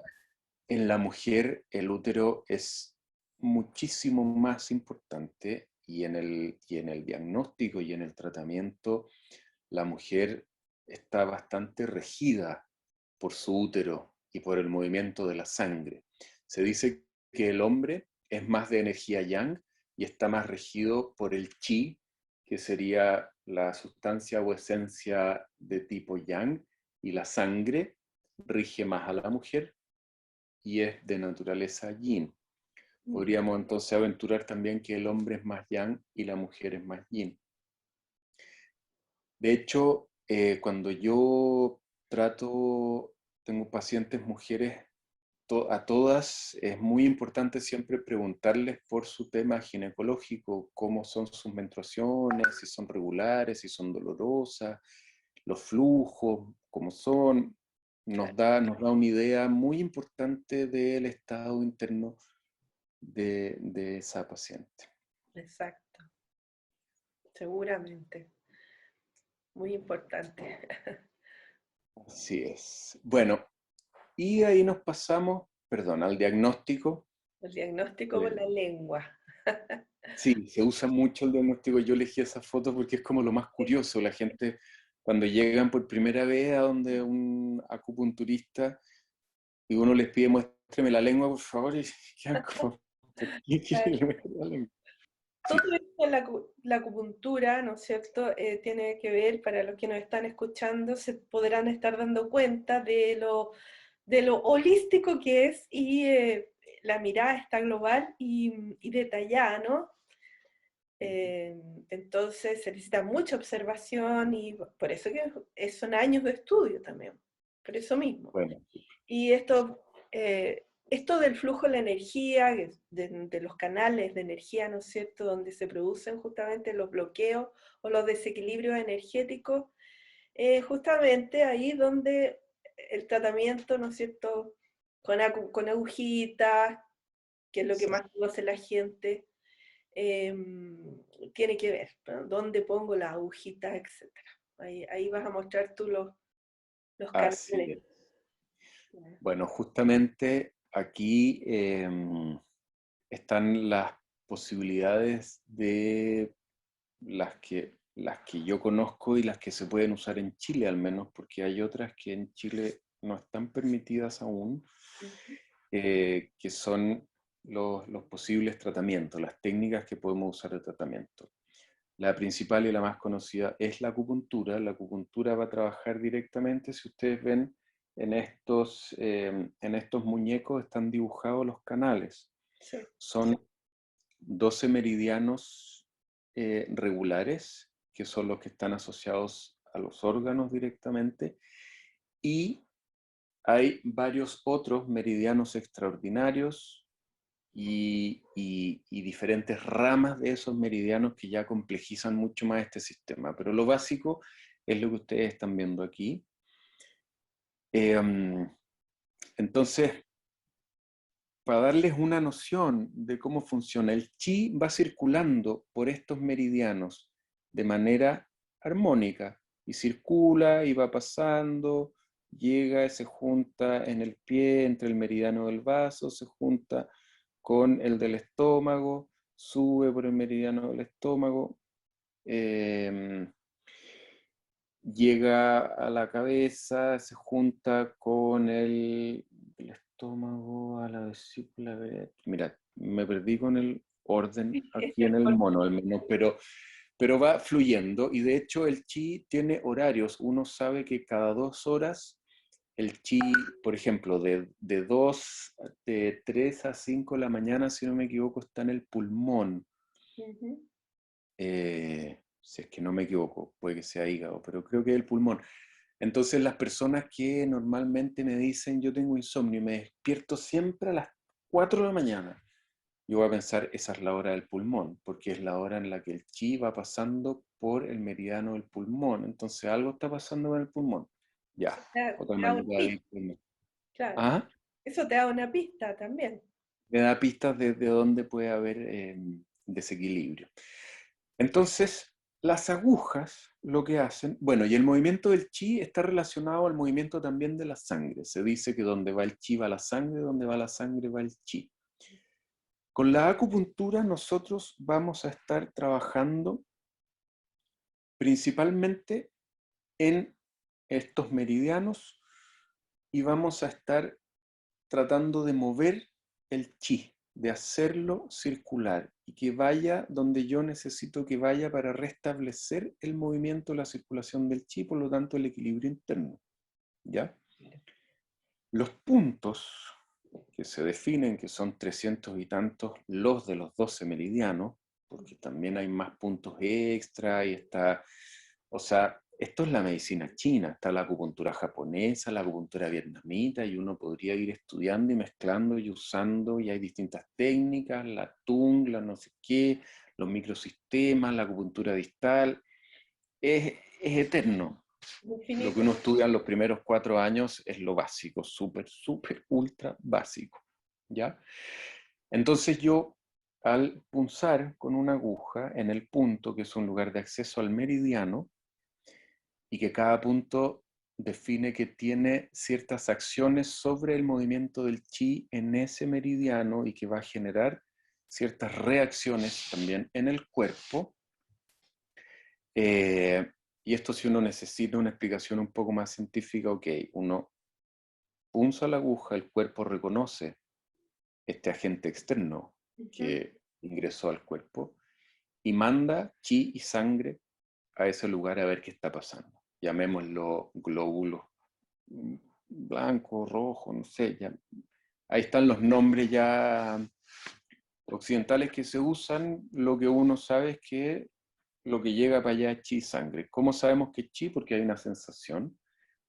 en la mujer el útero es muchísimo más importante y en el diagnóstico y en el tratamiento la mujer está bastante regida por su útero y por el movimiento de la sangre. Se dice que el hombre es más de energía yang y está más regido por el chi, que sería la sustancia o esencia de tipo yang, y la sangre rige más a la mujer y es de naturaleza yin. Mm. Podríamos entonces aventurar también que el hombre es más yang y la mujer es más yin. De hecho, cuando yo tengo pacientes mujeres, a todas es muy importante siempre preguntarles por su tema ginecológico, cómo son sus menstruaciones, si son regulares, si son dolorosas, los flujos, cómo son. Nos da una idea muy importante del estado interno de esa paciente. Exacto, seguramente. Muy importante. Así es. Bueno, y ahí nos pasamos, perdón, al diagnóstico. El diagnóstico con Eh, la lengua. sí, se usa mucho el diagnóstico. Yo elegí esa foto porque es como lo más Sí. curioso. La gente, cuando llegan por primera vez a donde un acupunturista y uno les pide, muéstreme la lengua, por favor, y quedan como, ¿por qué quiere que le muestre la lengua? Sí, Todo esto, la acupuntura, ¿no es cierto?, tiene que ver, para los que nos están escuchando, se podrán estar dando cuenta de lo holístico que es y la mirada está global y detallada, ¿no? Entonces se necesita mucha observación y por eso que son años de estudio también, por eso mismo. bueno, Y esto del flujo de la energía, de los canales de energía, ¿no es cierto?, donde se producen justamente los bloqueos o los desequilibrios energéticos, justamente ahí donde el tratamiento, ¿no es cierto?, con agujitas, que es lo que más exacto. conoce la gente, eh, tiene que ver, ¿no? ¿Dónde pongo las agujitas, etcétera? Ahí vas a mostrar tú los Así canales. es. Bueno, justamente aquí están las posibilidades de las que yo conozco y las que se pueden usar en Chile al menos, porque hay otras que en Chile no están permitidas aún, que son los posibles tratamientos, las técnicas que podemos usar de tratamiento. La principal y la más conocida es la acupuntura. La acupuntura va a trabajar directamente, si ustedes ven, en estos muñecos están dibujados los canales. Sí. Son 12 meridianos regulares, que son los que están asociados a los órganos directamente, y hay varios otros meridianos extraordinarios y diferentes ramas de esos meridianos que ya complejizan mucho más este sistema. Pero lo básico es lo que ustedes están viendo aquí. Entonces, para darles una noción de cómo funciona, el chi va circulando por estos meridianos de manera armónica y circula y va pasando, llega, se junta en el pie, entre el meridiano del vaso, se junta con el del estómago, sube por el meridiano del estómago, eh, llega a la cabeza, se junta con el estómago, a la vesícula. Mira, me perdí con el orden aquí en el mono, pero va fluyendo y de hecho el chi tiene horarios. Uno sabe que cada 2 horas el chi, por ejemplo, de 3 a 5 de la mañana, si no me equivoco, está en el pulmón. Ujú. Si es que no me equivoco, puede que sea hígado, pero creo que es el pulmón. Entonces las personas que normalmente me dicen yo tengo insomnio y me despierto siempre a las 4 de la mañana, yo voy a pensar esa es la hora del pulmón, porque es la hora en la que el chi va pasando por el meridiano del pulmón. Entonces algo está pasando con el pulmón. Ya, otra Te da una manera de pista, ir. claro. Ah, Eso te da una pista también. me da pistas de dónde puede haber desequilibrio. Entonces, las agujas lo que hacen, bueno, y el movimiento del chi está relacionado al movimiento también de la sangre. Se dice que donde va el chi va la sangre, donde va la sangre va el chi. Con la acupuntura nosotros vamos a estar trabajando principalmente en estos meridianos y vamos a estar tratando de mover el chi, de hacerlo circular y que vaya donde yo necesito que vaya para restablecer el movimiento, la circulación del chi, por lo tanto el equilibrio interno. ¿Ya? Los puntos que se definen, que son 300 y tantos, los de los 12 meridianos, porque también hay más puntos extra y está, o sea, esto es la medicina china, está la acupuntura japonesa, la acupuntura vietnamita, y uno podría ir estudiando y mezclando y usando, y hay distintas técnicas, la tung, la no sé qué, los microsistemas, la acupuntura distal, es eterno. Lo que Infinito. uno estudia en los primeros 4 años es lo básico, súper, súper, ultra básico, ¿ya? Entonces yo, al punzar con una aguja en el punto, que es un lugar de acceso al meridiano, y que cada punto define que tiene ciertas acciones sobre el movimiento del chi en ese meridiano y que va a generar ciertas reacciones también en el cuerpo. Y esto si uno necesita una explicación un poco más científica, ok, uno punza la aguja, el cuerpo reconoce este agente externo Ujú. que ingresó al cuerpo y manda chi y sangre a ese lugar a ver qué está pasando. Llamémoslo glóbulos blanco, rojo, no sé, ya. Ahí están los nombres ya occidentales que se usan. Lo que uno sabe es que lo que llega para allá es chi y sangre. ¿Cómo sabemos que es chi? Porque hay una sensación.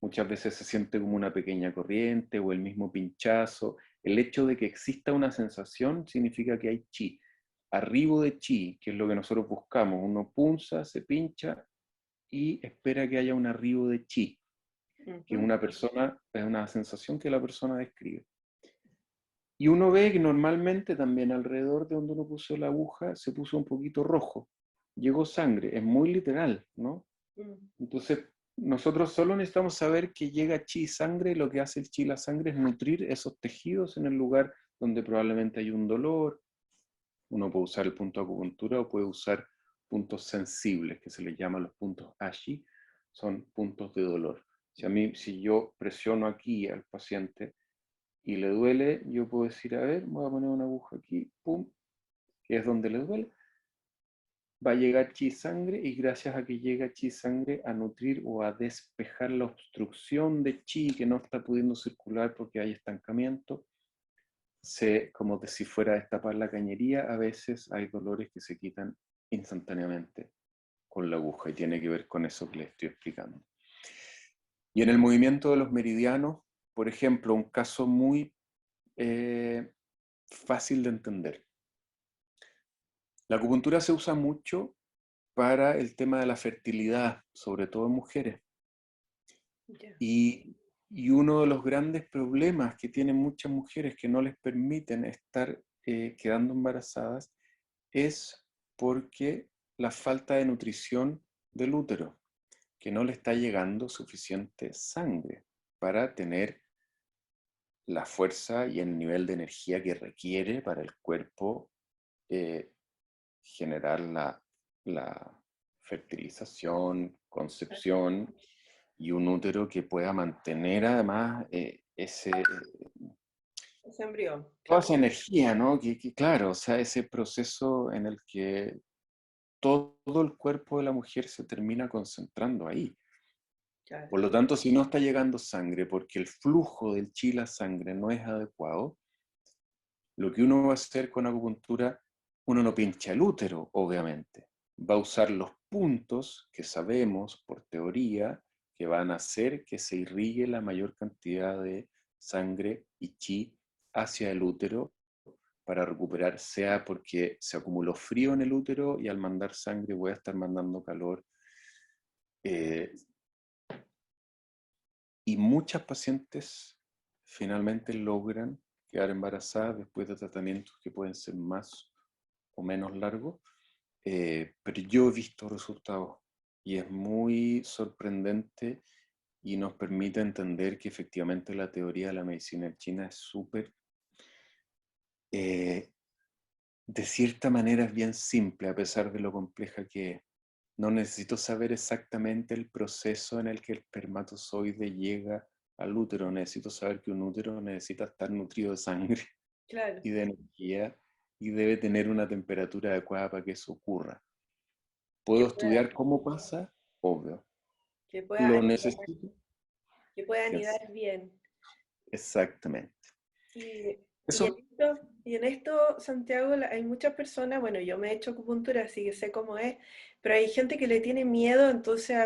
Muchas veces se siente como una pequeña corriente o el mismo pinchazo. El hecho de que exista una sensación significa que hay chi. Arribo de chi, que es lo que nosotros buscamos. Uno punza, se pincha y espera que haya un arribo de chi, que Ujú. una persona, es una sensación que la persona describe. Y uno ve que normalmente también alrededor de donde uno puso la aguja se puso un poquito rojo. Llegó sangre, es muy literal, ¿no? Mm. Entonces, nosotros solo necesitamos saber que llega chi y sangre, y lo que hace el chi y la sangre es nutrir esos tejidos en el lugar donde probablemente hay un dolor. Uno puede usar el punto de acupuntura o puede usar puntos sensibles, que se les llama los puntos ashi, son puntos de dolor. Si yo presiono aquí al paciente y le duele, yo puedo decir, a ver, voy a poner una aguja aquí, pum, que es donde le duele, va a llegar chi sangre y gracias a que llega chi sangre a nutrir o a despejar la obstrucción de chi que no está pudiendo circular porque hay estancamiento, como de si fuera a destapar la cañería, a veces hay dolores que se quitan instantáneamente con la aguja y tiene que ver con eso que les estoy explicando. Y en el movimiento de los meridianos, por ejemplo, un caso muy fácil de entender. La acupuntura se usa mucho para el tema de la fertilidad, sobre todo en mujeres. Ya. Y uno de los grandes problemas que tienen muchas mujeres que no les permiten estar quedando embarazadas es porque la falta de nutrición del útero, que no le está llegando suficiente sangre para tener la fuerza y el nivel de energía que requiere para el cuerpo eh, generar la fertilización, concepción y un útero que pueda mantener además Ese embrión, toda claro. esa energía, ¿no? Claro, o sea, ese proceso en el que todo el cuerpo de la mujer se termina concentrando ahí. Claro. Por lo tanto, si no está llegando sangre porque el flujo del chi, la sangre, no es adecuado, lo que uno va a hacer con acupuntura uno no pincha el útero, obviamente. Va a usar los puntos que sabemos por teoría que van a hacer que se irrigue la mayor cantidad de sangre y chi hacia el útero para recuperar, sea porque se acumuló frío en el útero y al mandar sangre voy a estar mandando calor. Y muchas pacientes finalmente logran quedar embarazadas después de tratamientos que pueden ser más o menos largos, pero yo he visto resultados y es muy sorprendente y nos permite entender que efectivamente la teoría de la medicina china es súper, de cierta manera es bien simple a pesar de lo compleja que es. No necesito saber exactamente el proceso en el que el espermatozoide llega al útero, necesito saber que un útero necesita estar nutrido de sangre Claro, y de energía y debe tener una temperatura adecuada para que eso ocurra. que ¿Puedo pueda, estudiar cómo pasa? Obvio. que pueda ¿Lo anidar, necesito? que pueda Yes. anidar bien. Exactamente. Y, Eso, y en esto, Santiago, hay muchas personas, bueno, yo me he hecho acupuntura, así que sé cómo es, pero hay gente que le tiene miedo, entonces,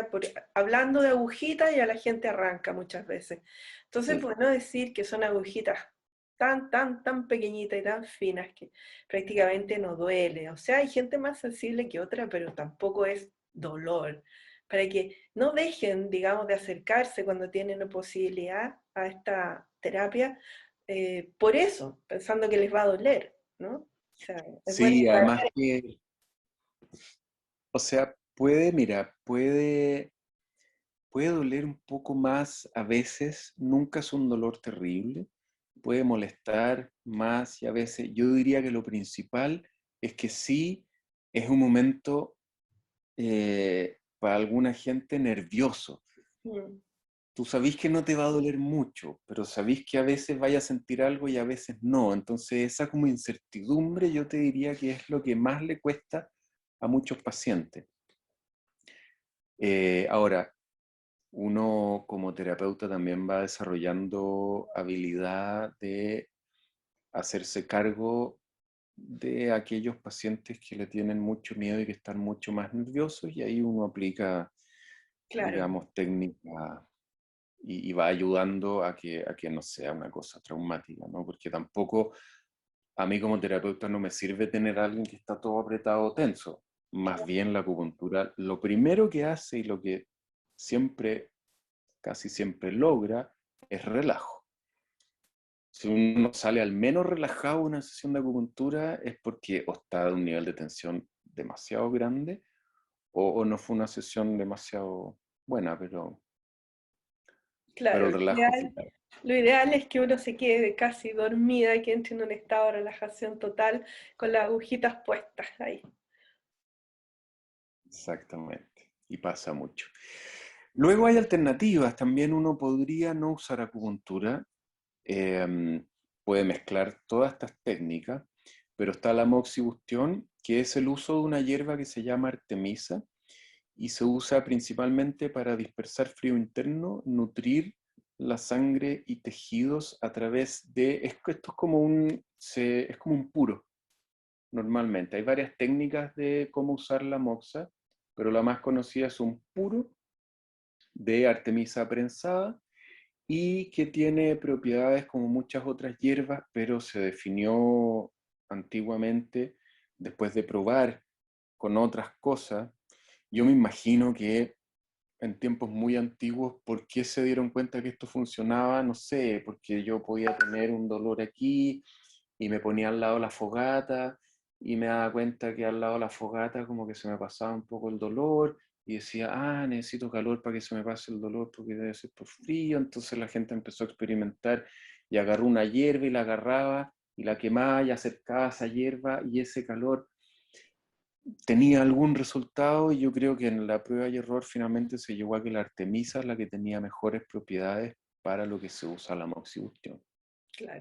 hablando de agujitas, ya la gente arranca muchas veces. Entonces, sí. por no decir que son agujitas tan pequeñitas y tan finas que prácticamente no duele. O sea, hay gente más sensible que otra, pero tampoco es dolor. Para que no dejen, digamos, de acercarse cuando tienen la posibilidad a esta terapia, por eso, pensando que les va a doler, ¿no? O sea, es bueno Sí, saber. además que, o sea, puede, mira, puede doler un poco más a veces, nunca es un dolor terrible, puede molestar más y a veces, yo diría que lo principal es que sí es un momento para alguna gente nervioso. Mm, Tú sabís que no te va a doler mucho, pero sabís que a veces vaya a sentir algo y a veces no. Entonces esa como incertidumbre yo te diría que es lo que más le cuesta a muchos pacientes. Ahora, uno como terapeuta también va desarrollando habilidad de hacerse cargo de aquellos pacientes que le tienen mucho miedo y que están mucho más nerviosos y ahí uno aplica, claro, digamos, técnicas y va ayudando a que no sea una cosa traumática, ¿no? Porque tampoco a mí como terapeuta no me sirve tener a alguien que está todo apretado o tenso. Más bien la acupuntura, lo primero que hace y lo que siempre, casi siempre logra, es relajo. Si uno sale al menos relajado de una sesión de acupuntura es porque o está de un nivel de tensión demasiado grande o no fue una sesión demasiado buena, pero claro. el relajo es vital. Lo ideal es que uno se quede casi dormida, que entre en un estado de relajación total con las agujitas puestas ahí. Exactamente, y pasa mucho. Luego hay alternativas, también uno podría no usar acupuntura, eh, puede mezclar todas estas técnicas, pero está la moxibustión, que es el uso de una hierba que se llama artemisa y se usa principalmente para dispersar frío interno, nutrir la sangre y tejidos a través de, esto es como es como un puro, normalmente. Hay varias técnicas de cómo usar la moxa, pero la más conocida es un puro de artemisa prensada y que tiene propiedades como muchas otras hierbas, pero se definió antiguamente después de probar con otras cosas. Yo me imagino que en tiempos muy antiguos, ¿por qué se dieron cuenta que esto funcionaba? No sé, porque yo podía tener un dolor aquí y me ponía al lado de la fogata y me daba cuenta que al lado de la fogata como que se me pasaba un poco el dolor y decía, ah, necesito calor para que se me pase el dolor porque debe ser por frío. Entonces la gente empezó a experimentar y agarró una hierba y la agarraba y la quemaba y acercaba esa hierba y ese calor tenía algún resultado y yo creo que en la prueba y error finalmente se llegó a que la artemisa es la que tenía mejores propiedades para lo que se usa la moxibustión. Claro.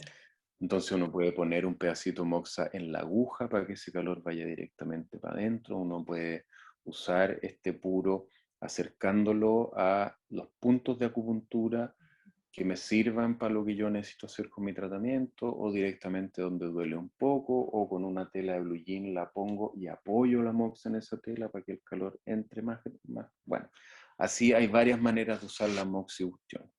Entonces uno puede poner un pedacito moxa en la aguja para que ese calor vaya directamente para adentro. Uno puede usar este puro acercándolo a los puntos de acupuntura que me sirvan para lo que yo necesito hacer con mi tratamiento, o directamente donde duele un poco, o con una tela de blue jean la pongo y apoyo la mox en esa tela para que el calor entre más. Bueno, así hay varias maneras de usar la moxibustión.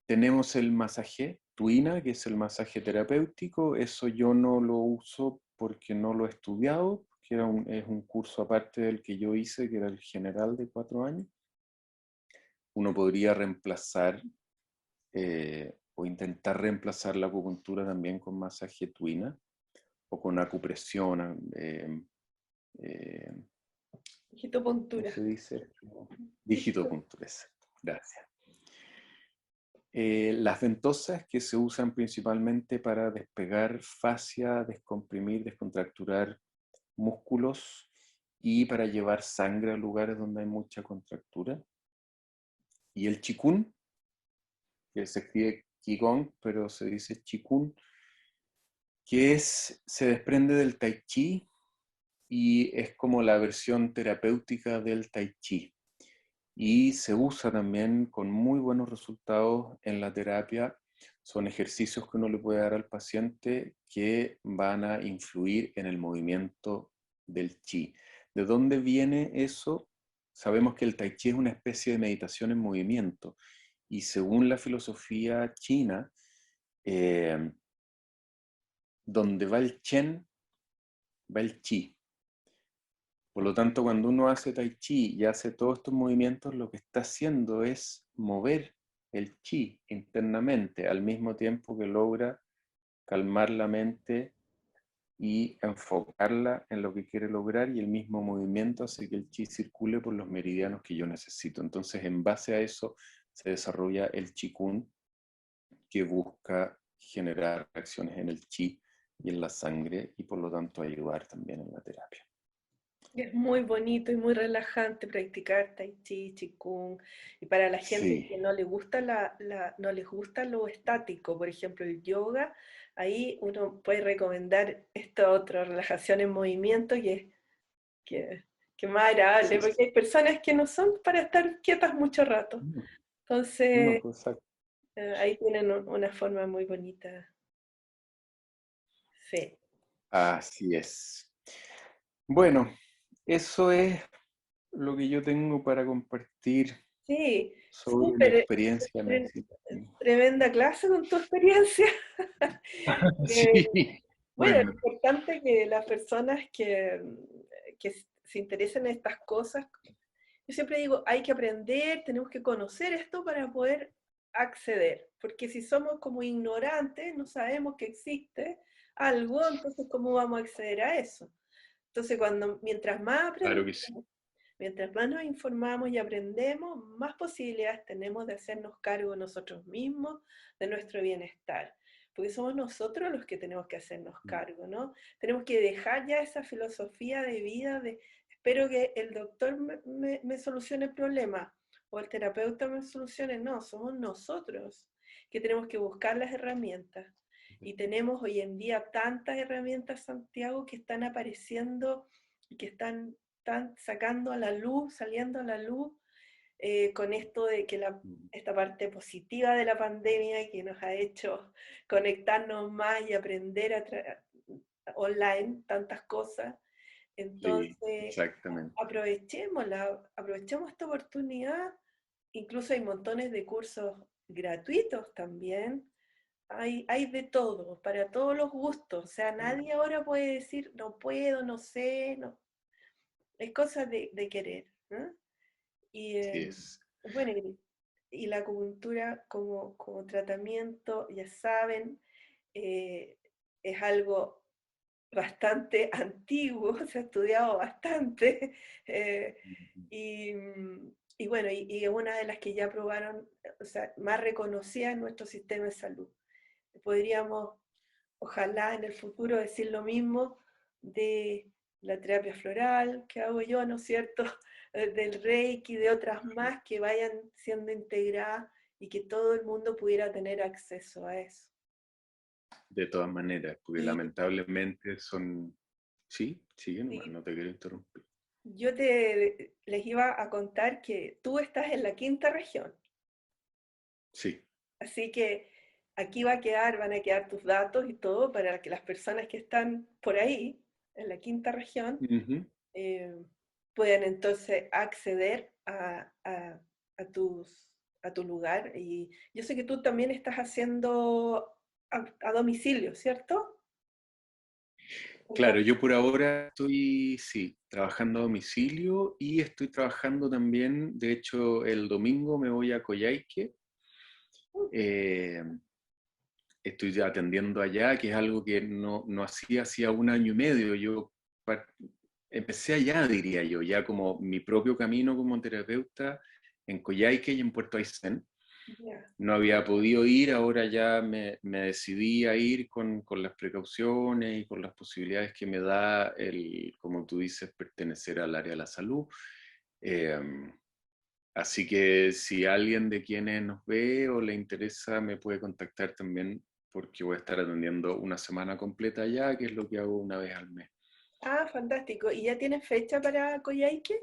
Tenemos el masaje tuina, que es el masaje terapéutico. Eso yo no lo uso porque no lo he estudiado, que es un curso aparte del que yo hice, que era el general de 4 años. Uno podría reemplazar o intentar reemplazar la acupuntura también con masaje tuina o con acupresión. ¿Cómo Digitopuntura. se dice? Digito- Digitopuntura, gracias. Las ventosas que se usan principalmente para despegar fascia, descomprimir, descontracturar músculos y para llevar sangre a lugares donde hay mucha contractura. Y el chikun, que se escribe qigong, pero se dice chikun, que se desprende del tai chi y es como la versión terapéutica del tai chi. Y se usa también con muy buenos resultados en la terapia. Son ejercicios que uno le puede dar al paciente que van a influir en el movimiento del chi. ¿De dónde viene eso? Sabemos que el tai chi es una especie de meditación en movimiento y según la filosofía china, eh, donde va el chen, va el chi. Por lo tanto, cuando uno hace tai chi y hace todos estos movimientos, lo que está haciendo es mover el chi internamente, al mismo tiempo que logra calmar la mente y enfocarla en lo que quiere lograr, y el mismo movimiento hace que el chi circule por los meridianos que yo necesito. Entonces, en base a eso, se desarrolla el Qigong, que busca generar reacciones en el chi y en la sangre, y por lo tanto ayudar también en la terapia. Es muy bonito y muy relajante practicar tai chi, qigong. Y para la gente Sí, que no le gusta no les gusta lo estático, por ejemplo, el yoga, ahí uno puede recomendar esta otra relajación en movimiento que, que es más agradable, sí. porque hay personas que no son para estar quietas mucho rato. No, Entonces, no, exacto. ahí tienen una forma muy bonita. Sí. Así es. Bueno, eso es lo que yo tengo para compartir Sí, sobre mi súper, experiencia tre- medicina. tremenda clase con tu experiencia. Eh, Sí, bueno, es bueno, importante que las personas que se interesen en estas cosas, yo siempre digo, hay que aprender, tenemos que conocer esto para poder acceder, porque si somos como ignorantes, no sabemos que existe algo, entonces ¿cómo vamos a acceder a eso? Entonces, mientras más claro aprendemos, que sí. mientras más nos informamos y aprendemos, más posibilidades tenemos de hacernos cargo nosotros mismos de nuestro bienestar. Porque somos nosotros los que tenemos que hacernos cargo, ¿no? Tenemos que dejar ya esa filosofía de vida de espero que el doctor me solucione el problema o el terapeuta me solucione. No, somos nosotros que tenemos que buscar las herramientas. Y tenemos hoy en día tantas herramientas, Santiago, que están apareciendo y que están sacando a la luz, saliendo a la luz, con esto de que esta parte positiva de la pandemia que nos ha hecho conectarnos más y aprender online tantas cosas. Sí, Entonces, exactamente. aprovechemos esta oportunidad. Incluso hay montones de cursos gratuitos también. Hay de todo, para todos los gustos. O sea, nadie ahora puede decir, no puedo, no sé, no. Es cosa de querer, ¿no? Y Así es. bueno, y la acupuntura como tratamiento, ya saben, eh, es algo bastante antiguo, se ha estudiado bastante, eh, y, y bueno, y es una de las que ya probaron, o sea, más reconocida en nuestro sistema de salud. Podríamos, ojalá en el futuro, decir lo mismo de la terapia floral que hago yo, ¿no es cierto? Del Reiki, de otras más que vayan siendo integradas y que todo el mundo pudiera tener acceso a eso. De todas maneras, porque Y, lamentablemente son... Sí, sigue nomás, y no te quiero interrumpir. les iba a contar que tú estás en la quinta región. Sí. Así que aquí van a quedar tus datos y todo para que las personas que están por ahí, en la quinta región, Ujú. eh, puedan entonces acceder a a tu lugar. Y yo sé que tú también estás haciendo a domicilio, ¿cierto? Claro, yo por ahora estoy, sí, trabajando a domicilio y estoy trabajando también, de hecho, el domingo me voy a Coyhaique. eh, Estoy ya atendiendo allá, que es algo que no hacía un año y medio. Yo par- empecé allá, diría yo, ya como mi propio camino como terapeuta en Coyhaique y en Puerto Aysén. Ya. No había podido ir, ahora ya me decidí a ir con las precauciones y con las posibilidades que me da el, como tú dices, pertenecer al área de la salud. Eh, Así que si alguien de quienes nos ve o le interesa, me puede contactar también porque voy a estar atendiendo una semana completa allá, que es lo que hago una vez al mes. Ah, fantástico. ¿Y ya tienes fecha para Coyhaique?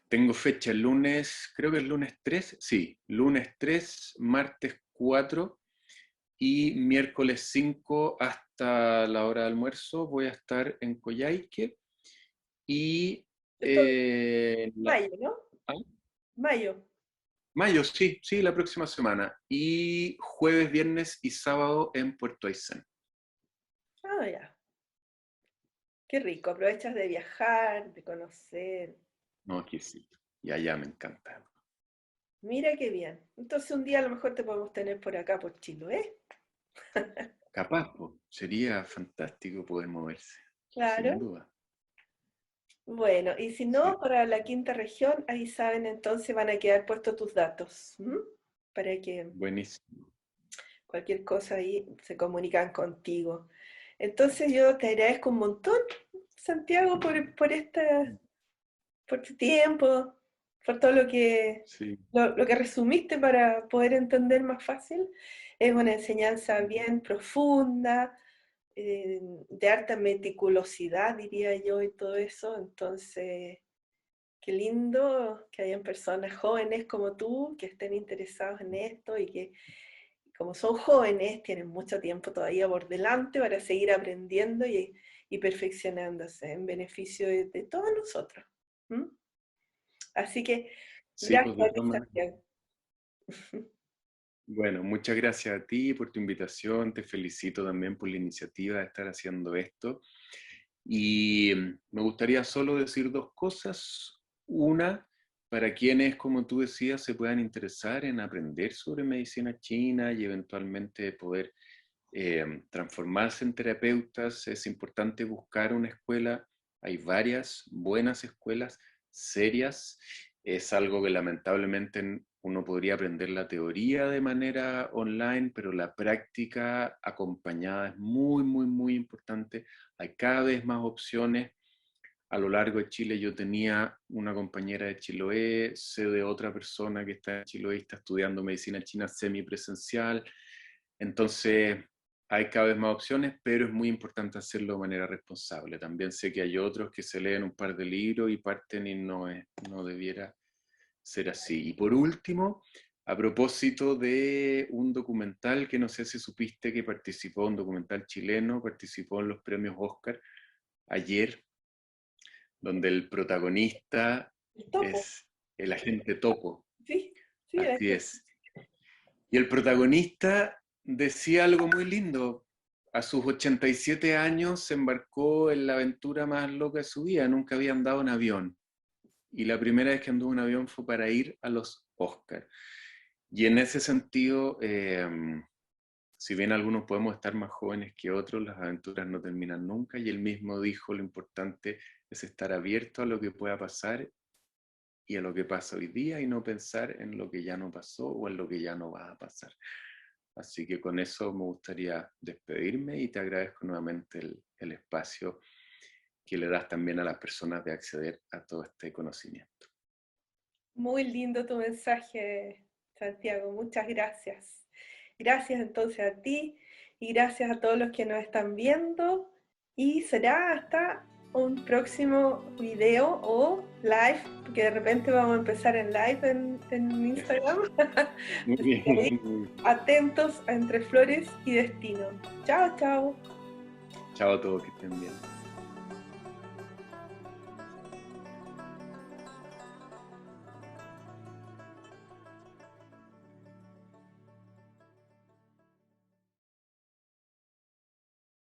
Tengo fecha el lunes, creo que es lunes 3, sí, lunes 3, martes 4 y miércoles 5 hasta la hora de almuerzo voy a estar en Coyhaique y Esto es la, mayo, ¿no? ¿ah? Mayo. Mayo, sí, sí, la próxima semana. Y jueves, viernes y sábado en Puerto Aysén. Ah, ya. Qué rico. Aprovechas de viajar, de conocer. No, aquí sí. Y allá me encanta. Mira qué bien. Entonces un día a lo mejor te podemos tener por acá, por Chile, ¿eh? Capaz, po, sería fantástico poder moverse, sin Claro. duda. Bueno, y si Sí, no, para la quinta región, ahí saben, entonces van a quedar puestos tus datos, ¿m? Para que buenísimo. cualquier cosa ahí se comunican contigo. Entonces yo te agradezco un montón, Santiago, por tu tiempo, por todo Sí. lo que resumiste para poder entender más fácil. Es una enseñanza bien profunda, de harta meticulosidad, diría yo, y todo eso. Entonces, qué lindo que hayan personas jóvenes como tú que estén interesados en esto y que, como son jóvenes, tienen mucho tiempo todavía por delante para seguir aprendiendo y perfeccionándose en beneficio de todos nosotros. ¿M? Así que Sí, gracias pues de a ti, todas maneras. Santiago. Bueno, muchas gracias a ti por tu invitación. Te felicito también por la iniciativa de estar haciendo esto. Y me gustaría solo decir dos cosas. Una, para quienes, como tú decías, se puedan interesar en aprender sobre medicina china y eventualmente poder transformarse en terapeutas, es importante buscar una escuela. Hay varias buenas escuelas serias. Es algo que lamentablemente uno podría aprender la teoría de manera online, pero la práctica acompañada es muy, muy, muy importante. Hay cada vez más opciones. A lo largo de Chile yo tenía una compañera de Chiloé, sé de otra persona que está en Chiloé y está estudiando medicina china semipresencial. Entonces, hay cada vez más opciones, pero es muy importante hacerlo de manera responsable. También sé que hay otros que se leen un par de libros y parten y no debiera ser así. Y por último, a propósito de un documental que no sé si supiste que participó, un documental chileno, participó en los premios Oscar ayer, donde el protagonista El topo, es el agente Topo. sí, sí, era Así que es. Y el protagonista decía algo muy lindo. A sus 87 años se embarcó en la aventura más loca de su vida. Nunca había andado en avión. Y la primera vez que anduvo en avión fue para ir a los Oscars. Y en ese sentido, si bien algunos podemos estar más jóvenes que otros, las aventuras no terminan nunca. Y él mismo dijo, lo importante es estar abierto a lo que pueda pasar y a lo que pasa hoy día y no pensar en lo que ya no pasó o en lo que ya no va a pasar. Así que con eso me gustaría despedirme y te agradezco nuevamente el espacio que le das también a las personas de acceder a todo este conocimiento. muy lindo tu mensaje, Santiago. Muchas gracias. Gracias entonces a ti y gracias a todos los que nos están viendo. Y será hasta un próximo video o live, porque de repente vamos a empezar en live en Instagram. Muy bien, muy bien. Atentos a Entre Flores y Destino. Chao, chao. Chao a todos, que estén bien.